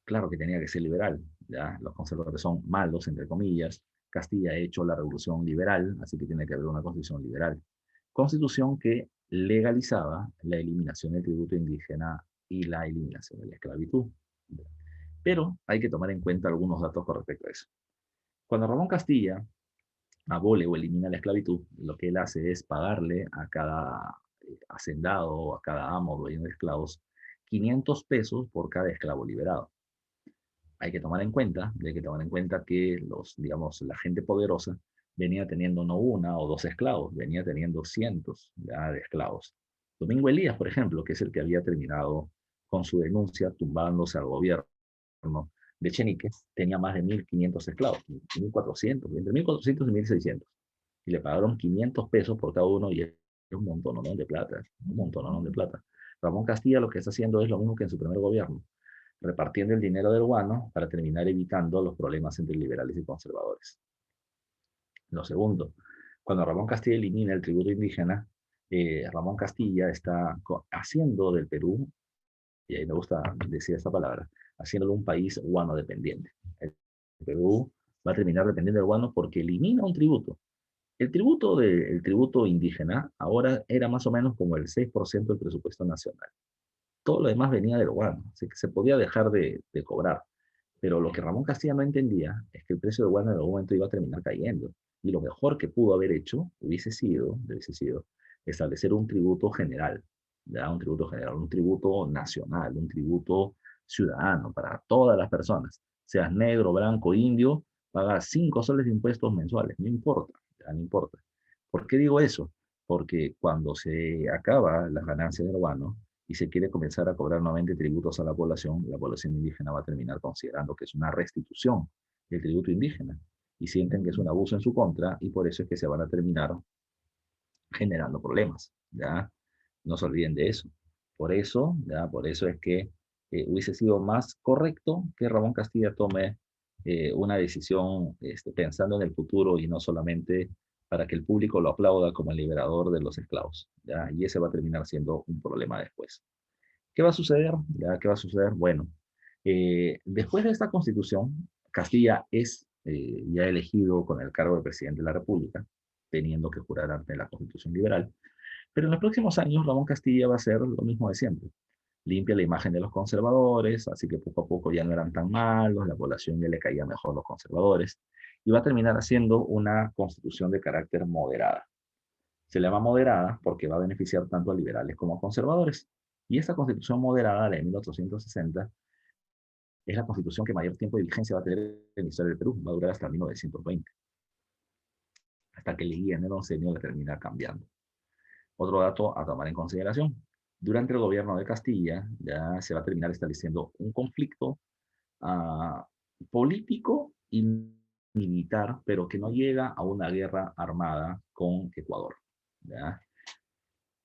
Claro que tenía que ser liberal, ¿ya? Los conservadores son malos, entre comillas. Castilla ha hecho la revolución liberal, así que tiene que haber una constitución liberal. Constitución que legalizaba la eliminación del tributo indígena y la eliminación de la esclavitud. Pero hay que tomar en cuenta algunos datos con respecto a eso. Cuando Ramón Castilla abole o elimina la esclavitud, lo que él hace es pagarle a cada hacendado o a cada amo dueño de esclavos 500 pesos por cada esclavo liberado. Hay que tomar en cuenta que digamos, la gente poderosa venía teniendo no una o dos esclavos, venía teniendo cientos ya, de esclavos. Domingo Elías, por ejemplo, que es el que había terminado con su denuncia tumbándose al gobierno de Chenique, tenía más de 1.500 esclavos, 1.400, entre 1.400 y 1.600. Y le pagaron 500 pesos por cada uno y es un montón de plata, un montón de plata. Ramón Castilla lo que está haciendo es lo mismo que en su primer gobierno, repartiendo el dinero del guano para terminar evitando los problemas entre liberales y conservadores. Lo segundo, cuando Ramón Castilla elimina el tributo indígena, Ramón Castilla está haciendo del Perú, y ahí me gusta decir esta palabra, haciéndolo un país guano dependiente. El Perú va a terminar dependiendo del guano porque elimina un tributo. El tributo indígena ahora era más o menos como el 6% del presupuesto nacional. Todo lo demás venía del guano, así que se podía dejar de cobrar. Pero lo que Ramón Castilla no entendía es que el precio del guano en algún momento iba a terminar cayendo. Y lo mejor que pudo haber hecho hubiese sido establecer un tributo general, ¿ya? Un tributo general, un tributo nacional, un tributo ciudadano para todas las personas. Seas negro, blanco, indio, pagas 5 soles de impuestos mensuales, no importa, ya no importa. ¿Por qué digo eso? Porque cuando se acaba las ganancias del guano, y se quiere comenzar a cobrar nuevamente tributos a la población indígena va a terminar considerando que es una restitución del tributo indígena y sienten que es un abuso en su contra y por eso es que se van a terminar generando problemas, ¿ya? No se olviden de eso. Por eso, ¿ya? Por eso es que hubiese sido más correcto que Ramón Castilla tome una decisión pensando en el futuro y no solamente para que el público lo aplauda como el liberador de los esclavos, ¿ya? Y ese va a terminar siendo un problema después. ¿Qué va a suceder? ¿Ya? ¿Qué va a suceder? Bueno, después de esta constitución, Castilla es ya elegido con el cargo de presidente de la República, teniendo que jurar ante la Constitución liberal. Pero en los próximos años, Ramón Castilla va a hacer lo mismo de siempre. Limpia la imagen de los conservadores, así que poco a poco ya no eran tan malos, la población ya le caía mejor a los conservadores, y va a terminar haciendo una constitución de carácter moderada. Se le llama moderada porque va a beneficiar tanto a liberales como a conservadores. Y esta constitución moderada, la de 1860, es la constitución que mayor tiempo de vigencia va a tener en la historia del Perú. Va a durar hasta 1920, hasta que Leguía en el oncenio le termina cambiando. Otro dato a tomar en consideración. Durante el gobierno de Castilla ya se va a terminar estableciendo un conflicto uh, político y militar, pero que no llega a una guerra armada con Ecuador. ¿Ya?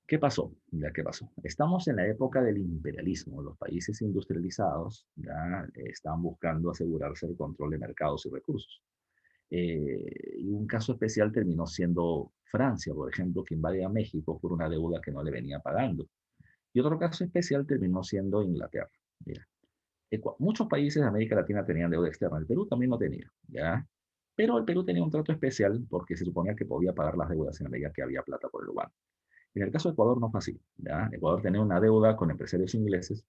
¿Qué pasó? Ya, ¿qué pasó? Estamos en la época del imperialismo. Los países industrializados ya están buscando asegurarse el control de mercados y recursos. Y un caso especial terminó siendo Francia, por ejemplo, que invade a México por una deuda que no le venía pagando. Y otro caso especial terminó siendo Inglaterra. Mira, muchos países de América Latina tenían deuda externa. El Perú también no tenía, ¿ya? Pero el Perú tenía un trato especial porque se suponía que podía pagar las deudas en la medida que había plata por el lugar. En el caso de Ecuador no fue así, ¿ya? Ecuador tenía una deuda con empresarios ingleses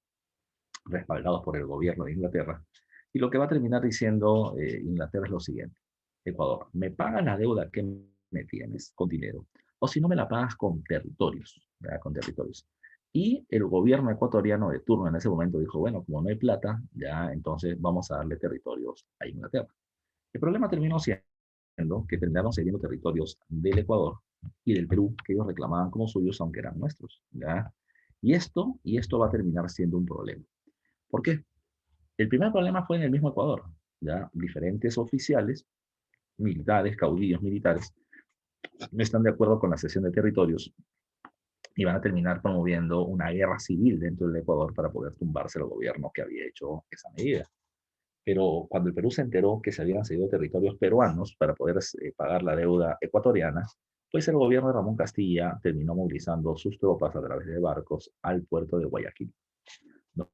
respaldados por el gobierno de Inglaterra. Y lo que va a terminar diciendo Inglaterra es lo siguiente. Ecuador, me pagas la deuda que me tienes con dinero, o si no me la pagas con territorios, ¿ya? Con territorios. Y el gobierno ecuatoriano de turno en ese momento dijo, bueno, como no hay plata, ya entonces vamos a darle territorios a Inglaterra. El problema terminó siendo que terminaron cediendo territorios del Ecuador y del Perú que ellos reclamaban como suyos, aunque eran nuestros, ¿ya? Y esto va a terminar siendo un problema. ¿Por qué? El primer problema fue en el mismo Ecuador, ¿ya? Diferentes oficiales, militares, caudillos militares, no están de acuerdo con la cesión de territorios y van a terminar promoviendo una guerra civil dentro del Ecuador para poder tumbarse el gobierno que había hecho esa medida. Pero cuando el Perú se enteró que se habían cedido territorios peruanos para poder pagar la deuda ecuatoriana, pues el gobierno de Ramón Castilla terminó movilizando sus tropas a través de barcos al puerto de Guayaquil. Nos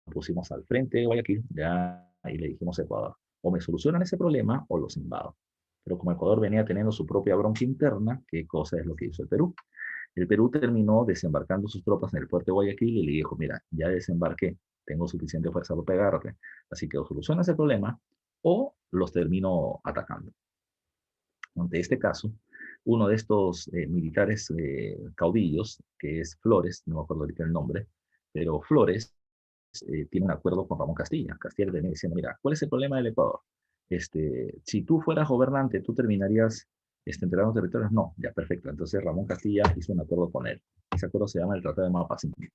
pusimos al frente de Guayaquil ya, y le dijimos a Ecuador, o me solucionan ese problema o los invado. Pero como Ecuador venía teniendo su propia bronca interna, ¿qué cosa es lo que hizo el Perú? El Perú terminó desembarcando sus tropas en el puerto de Guayaquil y le dijo, mira, ya desembarqué, tengo suficiente fuerza para pegarte, así que o solucionas el problema o los termino atacando. Ante este caso, uno de estos militares caudillos, que es Flores, no me acuerdo ahorita el nombre, pero Flores tiene un acuerdo con Ramón Castilla. Castilla le venía diciendo, mira, ¿cuál es el problema del Ecuador? Si tú fueras gobernante, ¿tú terminarías entregando territorios? No, ya perfecto. Entonces Ramón Castilla hizo un acuerdo con él. Ese acuerdo se llama el Tratado de Mapasinghe.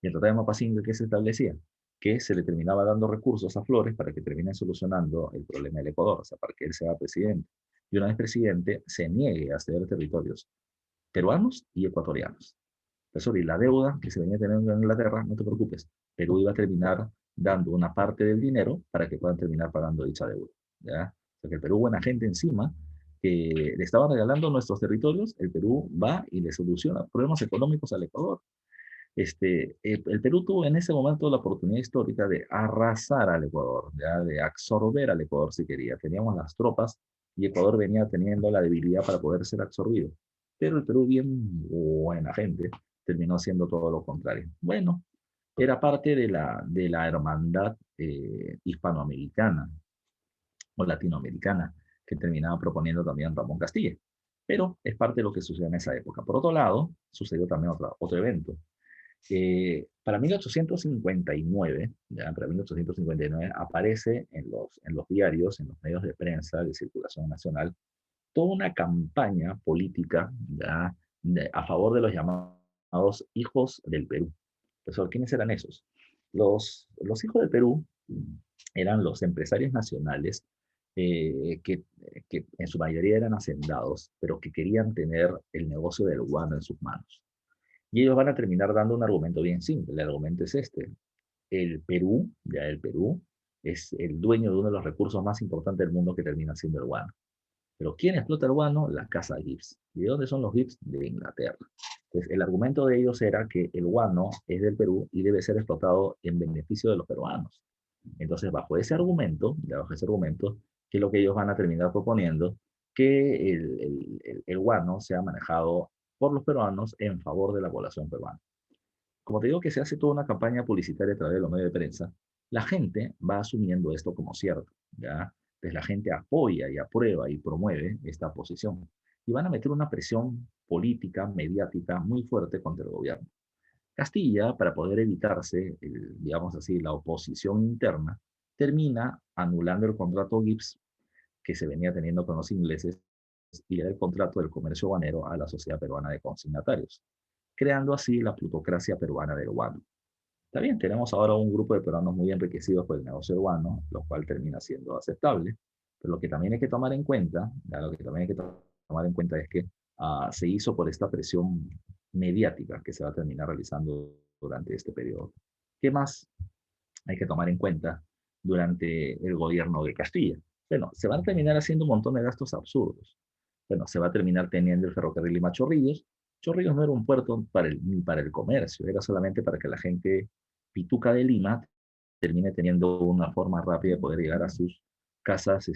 Y el Tratado de Mapasinghe, ¿qué se establecía? Que se le terminaba dando recursos a Flores para que termine solucionando el problema del Ecuador, o sea, para que él sea presidente. Y una vez presidente, se niegue a ceder territorios peruanos y ecuatorianos. Sobre la deuda que se venía teniendo en Inglaterra, no te preocupes, Perú iba a terminar dando una parte del dinero para que puedan terminar pagando dicha deuda. ¿Ya? O sea que el Perú, buena gente encima, que le estaba regalando nuestros territorios, el Perú va y le soluciona problemas económicos al Ecuador. El Perú tuvo en ese momento la oportunidad histórica de arrasar al Ecuador, ¿ya? De absorber al Ecuador si quería. Teníamos las tropas y Ecuador venía teniendo la debilidad para poder ser absorbido. Pero el Perú, bien buena gente, terminó haciendo todo lo contrario. Bueno, era parte de la hermandad hispanoamericana o latinoamericana que terminaba proponiendo también Ramón Castilla. Pero es parte de lo que sucedió en esa época. Por otro lado, sucedió también otro evento. Para 1859, ya, para 1859 aparece en los diarios, en los medios de prensa de circulación nacional, toda una campaña política ya, a favor de los llamados hijos del Perú. Entonces, ¿quiénes eran esos? Los hijos del Perú eran los empresarios nacionales que en su mayoría eran hacendados, pero que querían tener el negocio del guano en sus manos. Y ellos van a terminar dando un argumento bien simple. El argumento es este. El Perú, ya el Perú, es el dueño de uno de los recursos más importantes del mundo que termina siendo el guano. Pero ¿quién explota el guano? La casa Gibbs. ¿Y de dónde son los Gibbs? De Inglaterra. Entonces, el argumento de ellos era que el guano es del Perú y debe ser explotado en beneficio de los peruanos. Entonces, bajo ese argumento, que es lo que ellos van a terminar proponiendo, que el guano sea manejado por los peruanos en favor de la población peruana. Como te digo que se hace toda una campaña publicitaria a través de los medios de prensa, la gente va asumiendo esto como cierto, ¿ya? Entonces la gente apoya y aprueba y promueve esta posición. Y van a meter una presión política, mediática muy fuerte contra el gobierno. Castilla, para poder evitarse, digamos así, la oposición interna, termina anulando el contrato Gibbs que se venía teniendo con los ingleses y le da el contrato del comercio guanero a la Sociedad Peruana de Consignatarios, creando así la plutocracia peruana del guano. Está bien, tenemos ahora un grupo de peruanos muy enriquecidos por el negocio guano, lo cual termina siendo aceptable, pero lo que también hay que tomar en cuenta, ya, lo que también hay que tomar en cuenta es que se hizo por esta presión mediática que se va a terminar realizando durante este periodo. ¿Qué más hay que tomar en cuenta durante el gobierno de Castilla? Bueno, se van a terminar haciendo un montón de gastos absurdos. Bueno, se va a terminar teniendo el ferrocarril Lima Chorrillos. Chorrillos no era un puerto ni para el comercio, era solamente para que la gente pituca de Lima termine teniendo una forma rápida de poder llegar a sus casas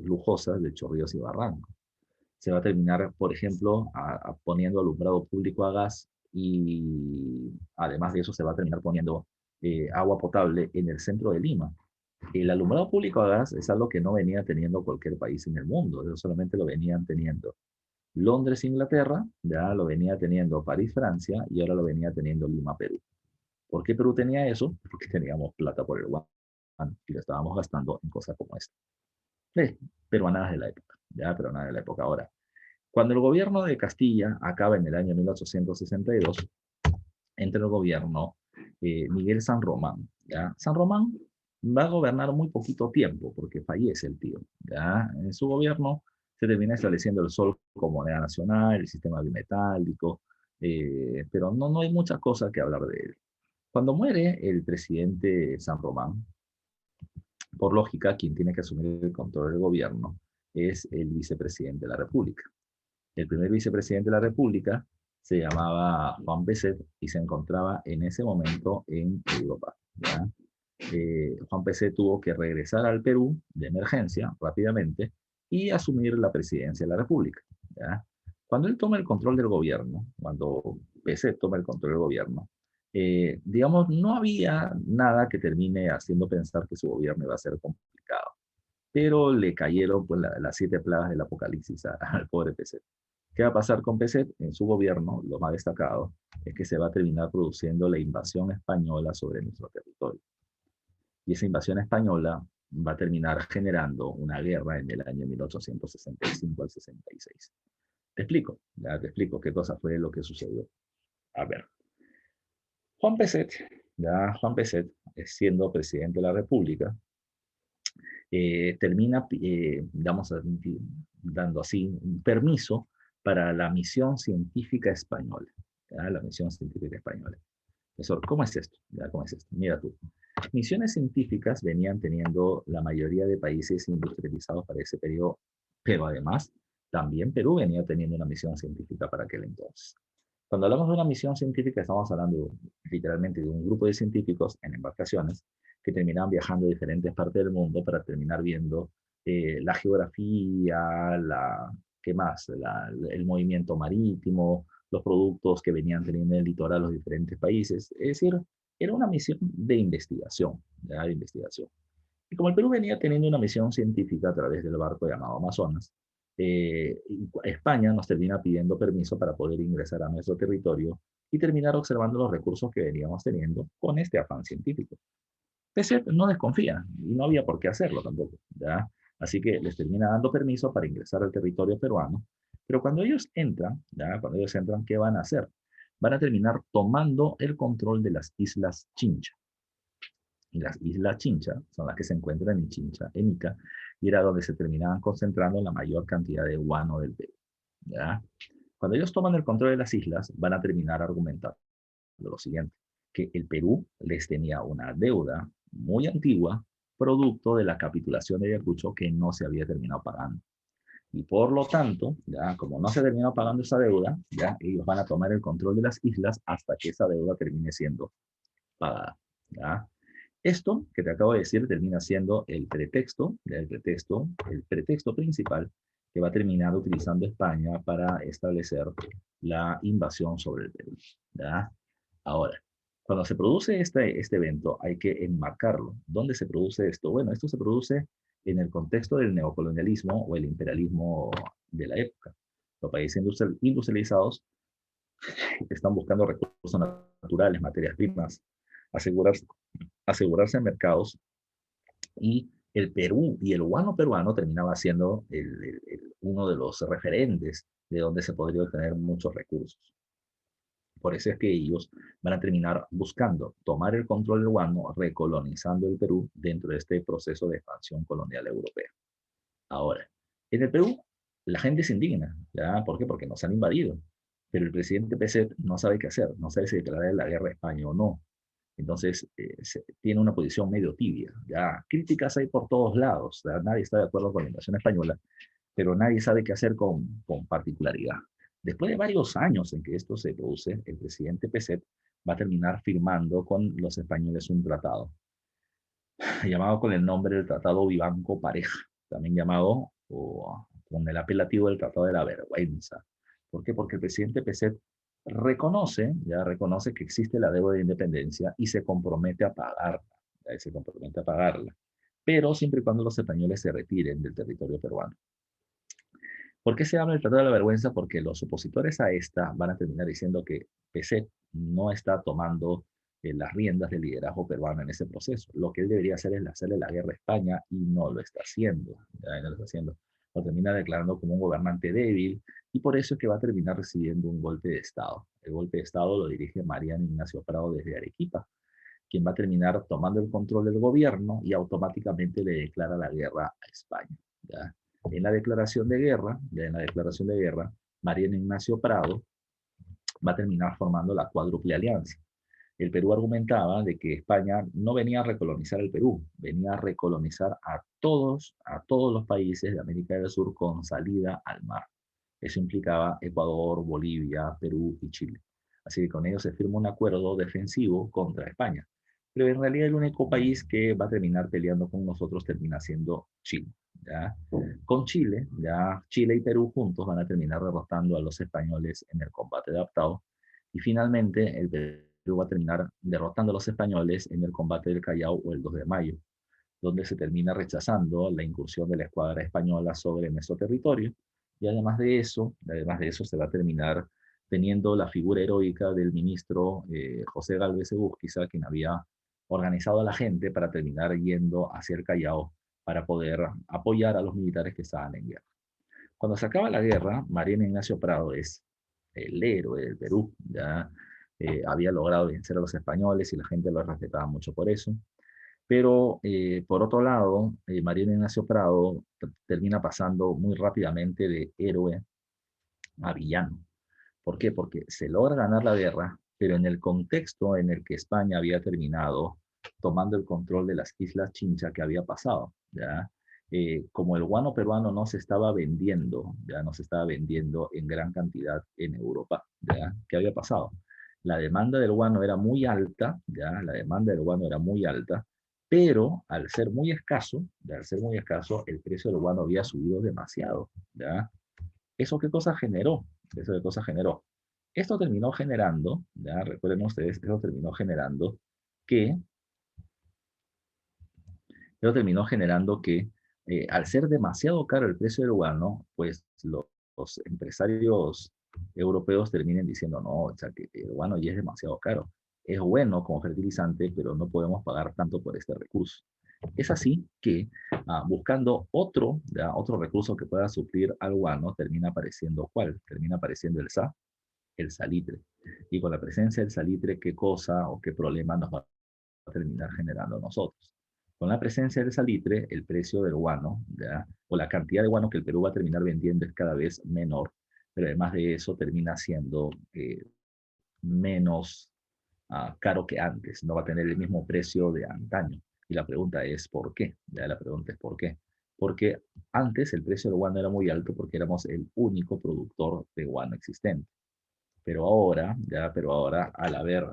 lujosas de Chorrillos y Barranco. Se va a terminar, por ejemplo, poniendo alumbrado público a gas y además de eso se va a terminar poniendo agua potable en el centro de Lima. El alumbrado público a gas es algo que no venía teniendo cualquier país en el mundo, eso solamente lo venían teniendo Londres, Inglaterra, ya lo venía teniendo París, Francia, y ahora lo venía teniendo Lima, Perú. ¿Por qué Perú tenía eso? Porque teníamos plata por el guano y lo estábamos gastando en cosas como esta. Peruanadas de la época, ya peruanadas de la época. Ahora, cuando el gobierno de Castilla acaba en el año 1862, entra el gobierno Miguel San Román. ¿Ya? San Román va a gobernar muy poquito tiempo porque fallece el tío. ¿Ya? En su gobierno se termina estableciendo el sol como moneda nacional, el sistema bimetálico, pero no hay mucha cosa que hablar de él. Cuando muere el presidente San Román, por lógica, quien tiene que asumir el control del gobierno es el vicepresidente de la República. El primer vicepresidente de la República se llamaba Juan Peset y se encontraba en ese momento en Europa. ¿Ya? Juan Peset tuvo que regresar al Perú de emergencia rápidamente y asumir la presidencia de la República. ¿Ya? Cuando él toma el control del gobierno, cuando Peset toma el control del gobierno, digamos, no había nada que termine haciendo pensar que su gobierno iba a ser complicado, pero le cayeron pues, las 7 plagas del apocalipsis al pobre Peset. ¿Qué va a pasar con Peset? En su gobierno, lo más destacado es que se va a terminar produciendo la invasión española sobre nuestro territorio. Y esa invasión española va a terminar generando una guerra en el año 1865 al 66. Te explico, ya te explico qué cosa fue lo que sucedió. A ver, Juan Peset, ya Juan Peset, siendo presidente de la República, termina, digamos, dando así un permiso para la misión científica española. ¿Ya? La misión científica española. Profesor, ¿cómo es esto? ¿Ya? ¿Cómo es esto? Mira tú. Misiones científicas venían teniendo la mayoría de países industrializados para ese periodo, pero además también Perú venía teniendo una misión científica para aquel entonces. Cuando hablamos de una misión científica, estamos hablando literalmente de un grupo de científicos en embarcaciones que terminaban viajando a diferentes partes del mundo para terminar viendo la geografía, ¿qué más? El movimiento marítimo, los productos que venían teniendo en el litoral los diferentes países. Es decir, era una misión de investigación, ¿ya? De investigación. Y como el Perú venía teniendo una misión científica a través del barco llamado Amazonas, España nos termina pidiendo permiso para poder ingresar a nuestro territorio y terminar observando los recursos que veníamos teniendo con este afán científico. PSET no desconfía y no había por qué hacerlo tampoco, ¿ya? Así que les termina dando permiso para ingresar al territorio peruano, pero cuando ellos entran, ¿ya? Cuando ellos entran, ¿qué van a hacer? Van a terminar tomando el control de las islas Chincha. Y las islas Chincha son las que se encuentran en Chincha, en Ica, y era donde se terminaban concentrando la mayor cantidad de guano del Perú. ¿Ya? Cuando ellos toman el control de las islas, van a terminar argumentando lo siguiente, que el Perú les tenía una deuda muy antigua, producto de la capitulación de Ayacucho que no se había terminado pagando. Y por lo tanto, ya como no se terminó pagando esa deuda, ya ellos van a tomar el control de las islas hasta que esa deuda termine siendo pagada. ¿Ya? Esto que te acabo de decir termina siendo el pretexto principal que va a terminar utilizando España para establecer la invasión sobre el Perú. ¿Ya? Ahora, cuando se produce este evento, hay que enmarcarlo. ¿Dónde se produce esto? Bueno, esto se produce en el contexto del neocolonialismo o el imperialismo de la época. Los países industrializados están buscando recursos naturales, materias primas, asegurarse, asegurarse en mercados y el Perú y el guano peruano terminaba siendo uno de los referentes de donde se podría obtener muchos recursos. Por eso es que ellos van a terminar buscando tomar el control del guano, recolonizando el Perú dentro de este proceso de expansión colonial europea. Ahora, en el Perú, la gente se indigna. ¿Ya? ¿Por qué? Porque nos han invadido. Pero el presidente Peset no sabe qué hacer, no sabe si declarar la guerra a España o no. Entonces, tiene una posición medio tibia. Ya, críticas hay por todos lados. ¿Ya? Nadie está de acuerdo con la invasión española, pero nadie sabe qué hacer con particularidad. Después de varios años en que esto se produce, el presidente Peset va a terminar firmando con los españoles un tratado, llamado con el nombre del Tratado Vivanco Pareja, también llamado con el apelativo del Tratado de la Vergüenza. ¿Por qué? Porque el presidente Peset ya reconoce que existe la deuda de independencia y se compromete a pagarla, se compromete a pagarla, pero siempre y cuando los españoles se retiren del territorio peruano. ¿Por qué se habla del Tratado de la Vergüenza? Porque los opositores a esta van a terminar diciendo que Peset no está tomando las riendas del liderazgo peruano en ese proceso. Lo que él debería hacer es hacerle la guerra a España y no lo está haciendo. Ya, no lo está haciendo. Lo termina declarando como un gobernante débil y por eso es que va a terminar recibiendo un golpe de Estado. El golpe de Estado lo dirige Mariano Ignacio Prado desde Arequipa. quien va a terminar tomando el control del gobierno y automáticamente le declara la guerra a España. ¿Ya? En la declaración de guerra, Mariano Ignacio Prado va a terminar formando la Cuádruple Alianza. El Perú argumentaba de que España no venía a recolonizar el Perú, venía a recolonizar a todos los países de América del Sur con salida al mar. Eso implicaba Ecuador, Bolivia, Perú y Chile. Así que con ellos se firma un acuerdo defensivo contra España. Pero en realidad el único país que va a terminar peleando con nosotros termina siendo Chile. ¿Ya? Con Chile, ya Chile y Perú juntos van a terminar derrotando a los españoles en el combate adaptado. Y finalmente el Perú va a terminar derrotando a los españoles en el combate del Callao o el 2 de mayo, donde se termina rechazando la incursión de la escuadra española sobre nuestro territorio. Y además de eso se va a terminar teniendo la figura heroica del ministro José Gálvez Egusquiza, quien había organizado a la gente para terminar yendo hacia el Callao para poder apoyar a los militares que estaban en guerra. Cuando se acaba la guerra, Mariano Ignacio Prado es el héroe del Perú, ya había logrado vencer a los españoles y la gente lo respetaba mucho por eso. Pero por otro lado, Mariano Ignacio Prado termina pasando muy rápidamente de héroe a villano. ¿Por qué? Porque se logra ganar la guerra, pero en el contexto en el que España había terminado tomando el control de las Islas Chincha que había pasado, ¿ya? Como el guano peruano no se estaba vendiendo, ya no se estaba vendiendo en gran cantidad en Europa, ¿ya? ¿Qué había pasado? La demanda del guano era muy alta, ¿ya? La demanda del guano era muy alta, pero al ser muy escaso, el precio del guano había subido demasiado, ¿ya? ¿Eso qué cosa generó? Eso qué cosa generó. Esto terminó generando, ya recuerden ustedes, que, al ser demasiado caro el precio del guano, pues los empresarios europeos terminen diciendo, no, o sea, que el guano ya es demasiado caro. Es bueno como fertilizante, pero no podemos pagar tanto por este recurso. Es así que buscando otro recurso que pueda suplir al guano, termina apareciendo ¿cuál? Termina apareciendo el salitre. Y con la presencia del salitre, ¿qué cosa o qué problema nos va a terminar generando a nosotros? Con la presencia del salitre, el precio del guano, ¿ya? O la cantidad de guano que el Perú va a terminar vendiendo es cada vez menor, pero además de eso termina siendo menos caro que antes, no va a tener el mismo precio de antaño. Y la pregunta es ¿por qué? Ya la pregunta es ¿por qué? Porque antes el precio del guano era muy alto porque éramos el único productor de guano existente. Pero ahora, al haber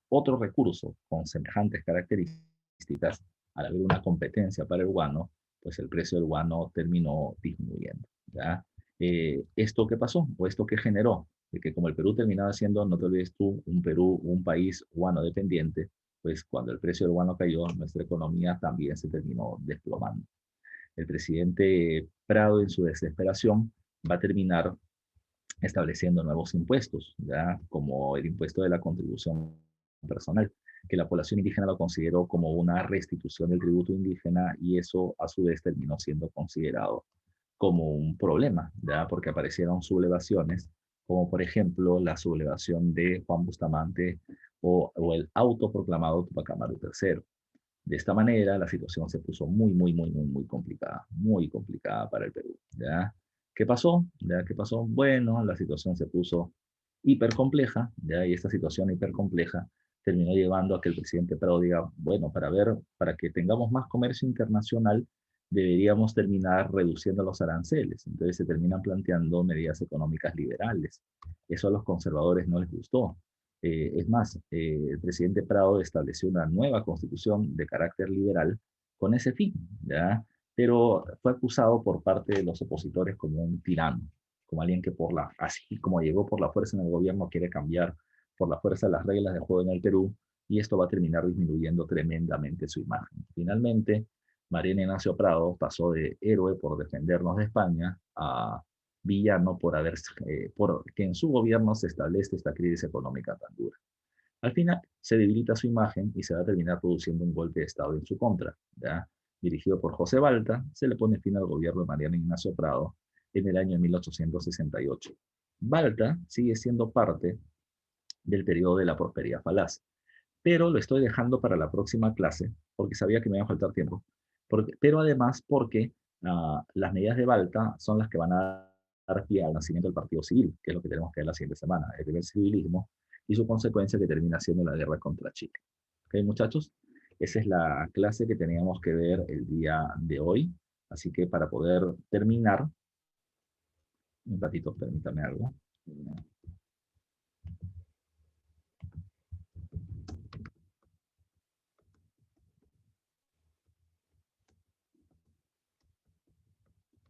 otro recurso con semejantes características, al haber una competencia para el guano, pues el precio del guano terminó disminuyendo. ¿Ya? ¿Esto qué pasó? ¿O esto qué generó? De que como el Perú terminaba siendo, no te olvides tú, un país guano dependiente, pues cuando el precio del guano cayó, nuestra economía también se terminó desplomando. El presidente Prado, en su desesperación, va a terminar estableciendo nuevos impuestos, ¿ya? Como el impuesto de la contribución personal, que la población indígena lo consideró como una restitución del tributo indígena y eso a su vez terminó siendo considerado como un problema, ¿ya? Porque aparecieron sublevaciones, como por ejemplo la sublevación de Juan Bustamante o el autoproclamado Tupac Amaru III. De esta manera, la situación se puso muy, muy, muy, muy, muy complicada para el Perú, ¿ya? ¿Qué pasó? ¿Ya? ¿Qué pasó? Bueno, la situación se puso hipercompleja, ¿ya? Y esta situación hipercompleja terminó llevando a que el presidente Prado diga, bueno, para que tengamos más comercio internacional, deberíamos terminar reduciendo los aranceles. Entonces se terminan planteando medidas económicas liberales. Eso a los conservadores no les gustó. Es más, el presidente Prado estableció una nueva constitución de carácter liberal con ese fin, ¿ya? Pero fue acusado por parte de los opositores como un tirano, como alguien que así como llegó por la fuerza en el gobierno, quiere cambiar por la fuerza las reglas de juego en el Perú, y esto va a terminar disminuyendo tremendamente su imagen. Finalmente, Mariano Ignacio Prado pasó de héroe por defendernos de España a villano por que en su gobierno se establece esta crisis económica tan dura. Al final se debilita su imagen y se va a terminar produciendo un golpe de Estado en su contra, ¿ya? Dirigido por José Balta, se le pone fin al gobierno de Mariano Ignacio Prado en el año 1868. Balta sigue siendo parte del periodo de la prosperidad falaz, pero lo estoy dejando para la próxima clase, porque sabía que me iba a faltar tiempo. Pero además porque las medidas de Balta son las que van a dar pie al nacimiento del Partido Civil, que es lo que tenemos que ver la siguiente semana, el primer civilismo y su consecuencia que termina siendo la guerra contra Chile. ¿Ok, muchachos? Esa es la clase que teníamos que ver el día de hoy. Así que para poder terminar, un ratito, permítame algo.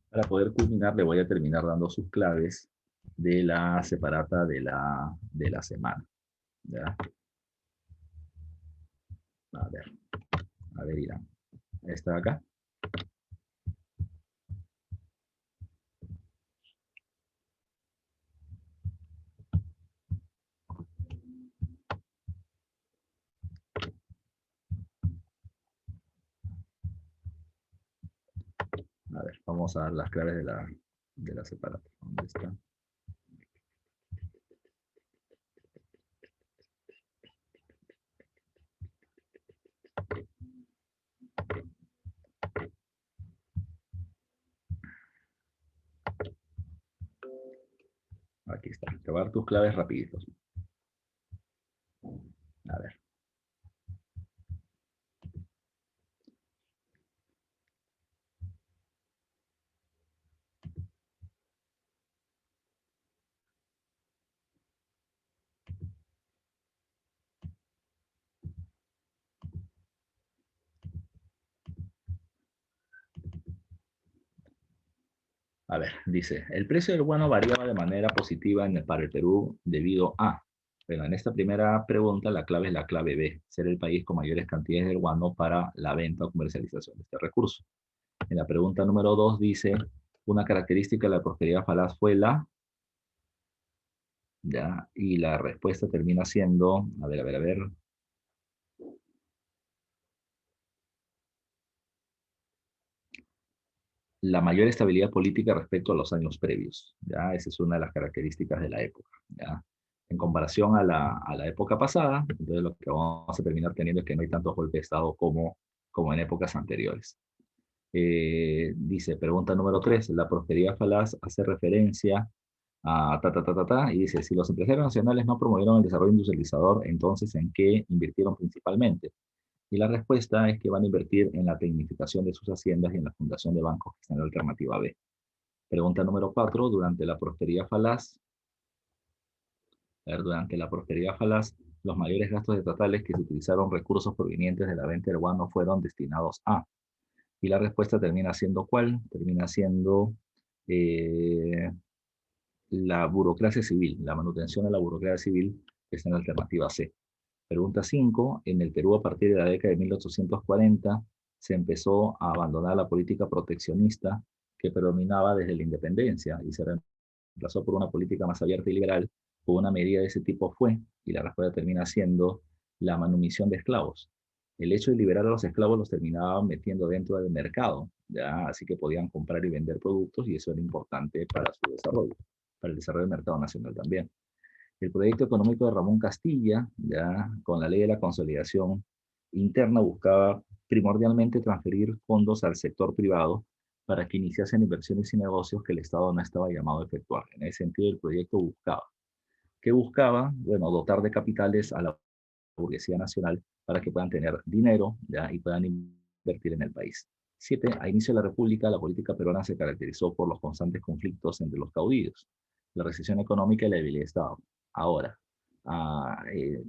Para poder culminar, le voy a terminar dando sus claves de la separata de la semana. ¿Ya? A a ver, Irán. ¿Está acá? A ver, vamos a dar las claves de la separata. ¿Dónde está? Aquí está. Te voy a dar tus claves rapiditos. A ver. A ver, dice, el precio del guano variaba de manera positiva para el Perú debido a, bueno, en esta primera pregunta la clave es la clave B, ser el país con mayores cantidades del guano para la venta o comercialización de este recurso. En la pregunta número 2 dice, una característica de la prosperidad falaz fue ya, y la respuesta termina siendo, a ver, la mayor estabilidad política respecto a los años previos. ¿Ya? Esa es una de las características de la época. ¿Ya? En comparación a la época pasada, entonces lo que vamos a terminar teniendo es que no hay tantos golpes de Estado como en épocas anteriores. Dice, pregunta número 3, la prosperidad falaz hace referencia a y dice, si los empresarios nacionales no promovieron el desarrollo industrializador, entonces ¿en qué invirtieron principalmente? Y la respuesta es que van a invertir en la tecnificación de sus haciendas y en la fundación de bancos, que está en la alternativa B. Pregunta número 4. Durante la prosperidad falaz, los mayores gastos estatales que se utilizaron recursos provenientes de la venta del guano fueron destinados a. Y la respuesta termina siendo ¿cuál? Termina siendo eh, la burocracia civil, la manutención de la burocracia civil, que está en la alternativa C. Pregunta 5. En el Perú, a partir de la década de 1840, se empezó a abandonar la política proteccionista que predominaba desde la independencia y se reemplazó por una política más abierta y liberal. Una medida de ese tipo fue, y la respuesta termina siendo, la manumisión de esclavos. El hecho de liberar a los esclavos los terminaba metiendo dentro del mercado, ¿ya? Así que podían comprar y vender productos y eso era importante para su desarrollo, para el desarrollo del mercado nacional también. El proyecto económico de Ramón Castilla, ya con la ley de la consolidación interna, buscaba primordialmente transferir fondos al sector privado para que iniciasen inversiones y negocios que el Estado no estaba llamado a efectuar. En ese sentido, el proyecto buscaba. ¿Qué buscaba? Bueno, dotar de capitales a la burguesía nacional para que puedan tener dinero, ¿ya? Y puedan invertir en el país. 7. A inicio de la República, la política peruana se caracterizó por los constantes conflictos entre los caudillos, la recesión económica y la debilidad de Estado. Ahora,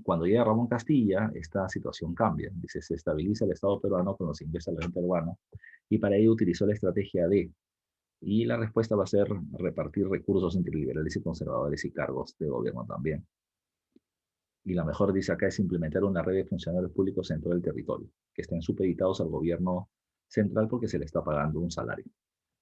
cuando llega Ramón Castilla, esta situación cambia. Dice, se estabiliza el Estado peruano con los ingresos a la venta peruana y para ello utilizó la estrategia D. Y la respuesta va a ser repartir recursos entre liberales y conservadores y cargos de gobierno también. Y la mejor, dice acá, es implementar una red de funcionarios públicos en todo el territorio, que estén supeditados al gobierno central porque se le está pagando un salario.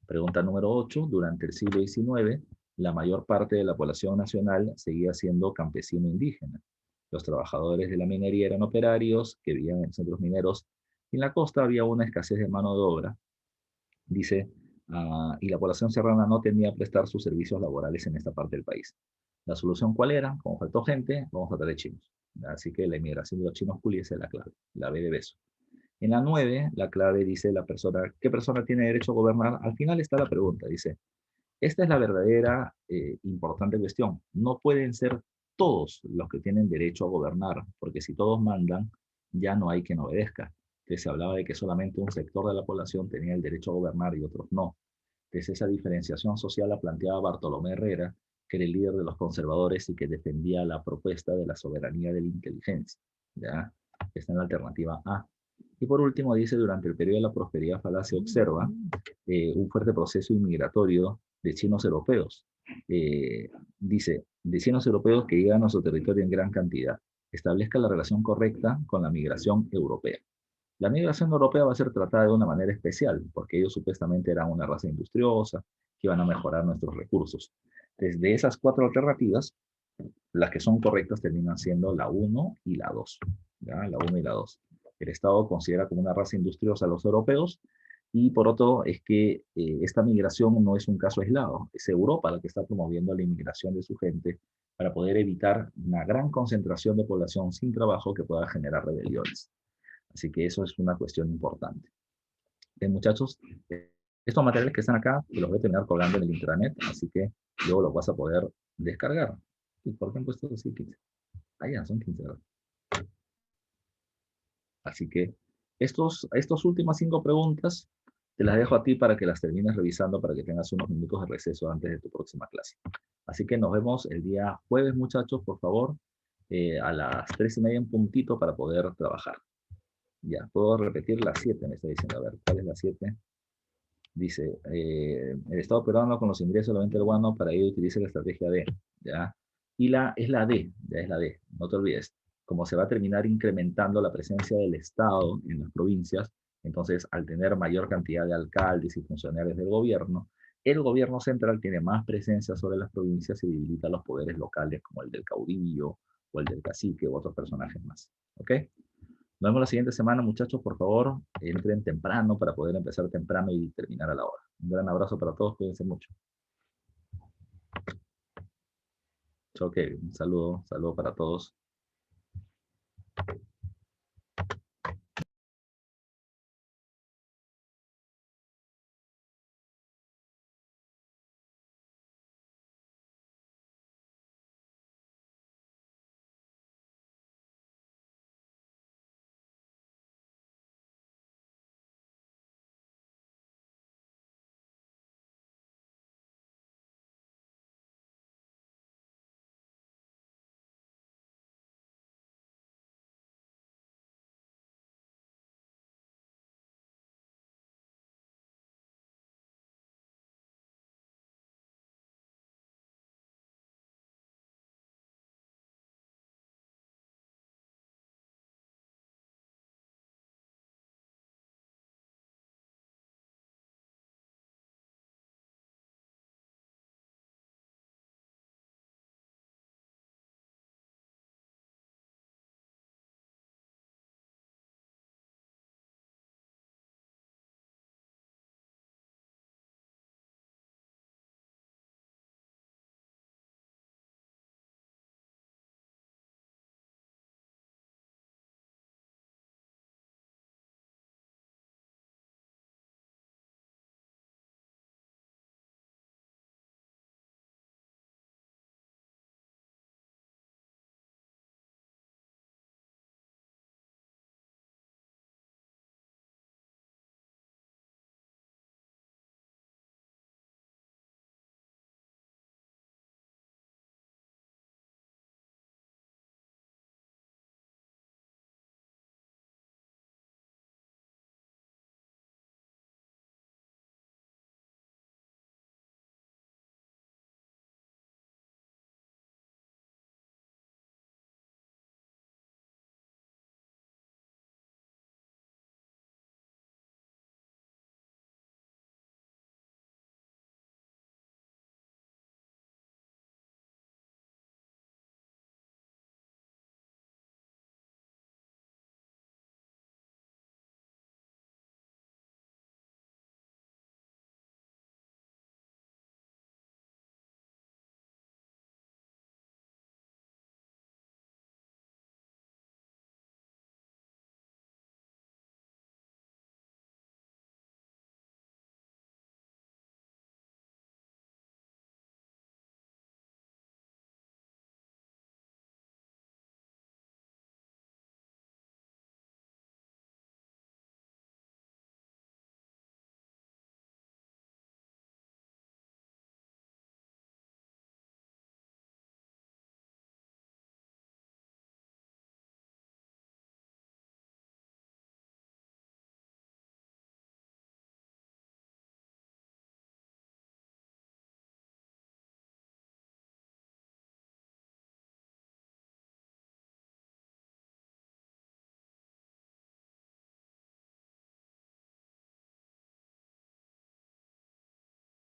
Pregunta número 8. Durante el siglo XIX, la mayor parte de la población nacional seguía siendo campesino indígena. Los trabajadores de la minería eran operarios que vivían en centros mineros y en la costa había una escasez de mano de obra, dice, y la población serrana no tenía a prestar sus servicios laborales en esta parte del país. ¿La solución cuál era? Como faltó gente, vamos a traer chinos. Así que la inmigración de los chinos coolies es la clave, la B de beso. En la 9, la clave dice la persona, ¿qué persona tiene derecho a gobernar? Al final está la pregunta, dice, esta es la verdadera importante cuestión. No pueden ser todos los que tienen derecho a gobernar, porque si todos mandan, ya no hay quien obedezca. Entonces se hablaba de que solamente un sector de la población tenía el derecho a gobernar y otros no. Entonces esa diferenciación social la planteaba Bartolomé Herrera, que era el líder de los conservadores y que defendía la propuesta de la soberanía de la inteligencia. ¿Ya? Está en la alternativa A. Y por último dice, durante el periodo de la prosperidad falaz se observa un fuerte proceso inmigratorio de chinos europeos. Dice, de chinos europeos que llegan a nuestro territorio en gran cantidad. Establezca la relación correcta con la migración europea. La migración europea va a ser tratada de una manera especial, porque ellos supuestamente eran una raza industriosa, que iban a mejorar nuestros recursos. Desde esas cuatro alternativas, las que son correctas terminan siendo la uno y la 2. ¿Ya? La uno y la 2. El Estado considera como una raza industriosa a los europeos, y por otro es que esta migración no es un caso aislado, es Europa la que está promoviendo la inmigración de su gente para poder evitar una gran concentración de población sin trabajo que pueda generar rebeliones. Así que eso es una cuestión importante. Muchachos, estos materiales que están acá, los voy a terminar colgando en el intranet, así que luego los vas a poder descargar. ¿Y por qué han puesto así 15? Ah, ya, son 15, ¿verdad? Así que estos últimas 5 preguntas te las dejo a ti para que las termines revisando, para que tengas unos minutos de receso antes de tu próxima clase. Así que nos vemos el día jueves, muchachos, por favor, a las 3:30 en puntito para poder trabajar. Ya, puedo repetir las 7, me está diciendo. A ver, ¿cuál es la 7? Dice, el Estado peruano con los ingresos de la venta del guano, para ello utiliza la estrategia D, ¿ya? Y es la D, ya es la D, no te olvides. Como se va a terminar incrementando la presencia del Estado en las provincias, entonces al tener mayor cantidad de alcaldes y funcionarios del gobierno, el gobierno central tiene más presencia sobre las provincias y debilita los poderes locales como el del caudillo o el del cacique u otros personajes más. ¿Ok? Nos vemos la siguiente semana, muchachos. Por favor, entren temprano para poder empezar temprano y terminar a la hora. Un gran abrazo para todos. Cuídense mucho. Chao, Kevin. Un saludo para todos.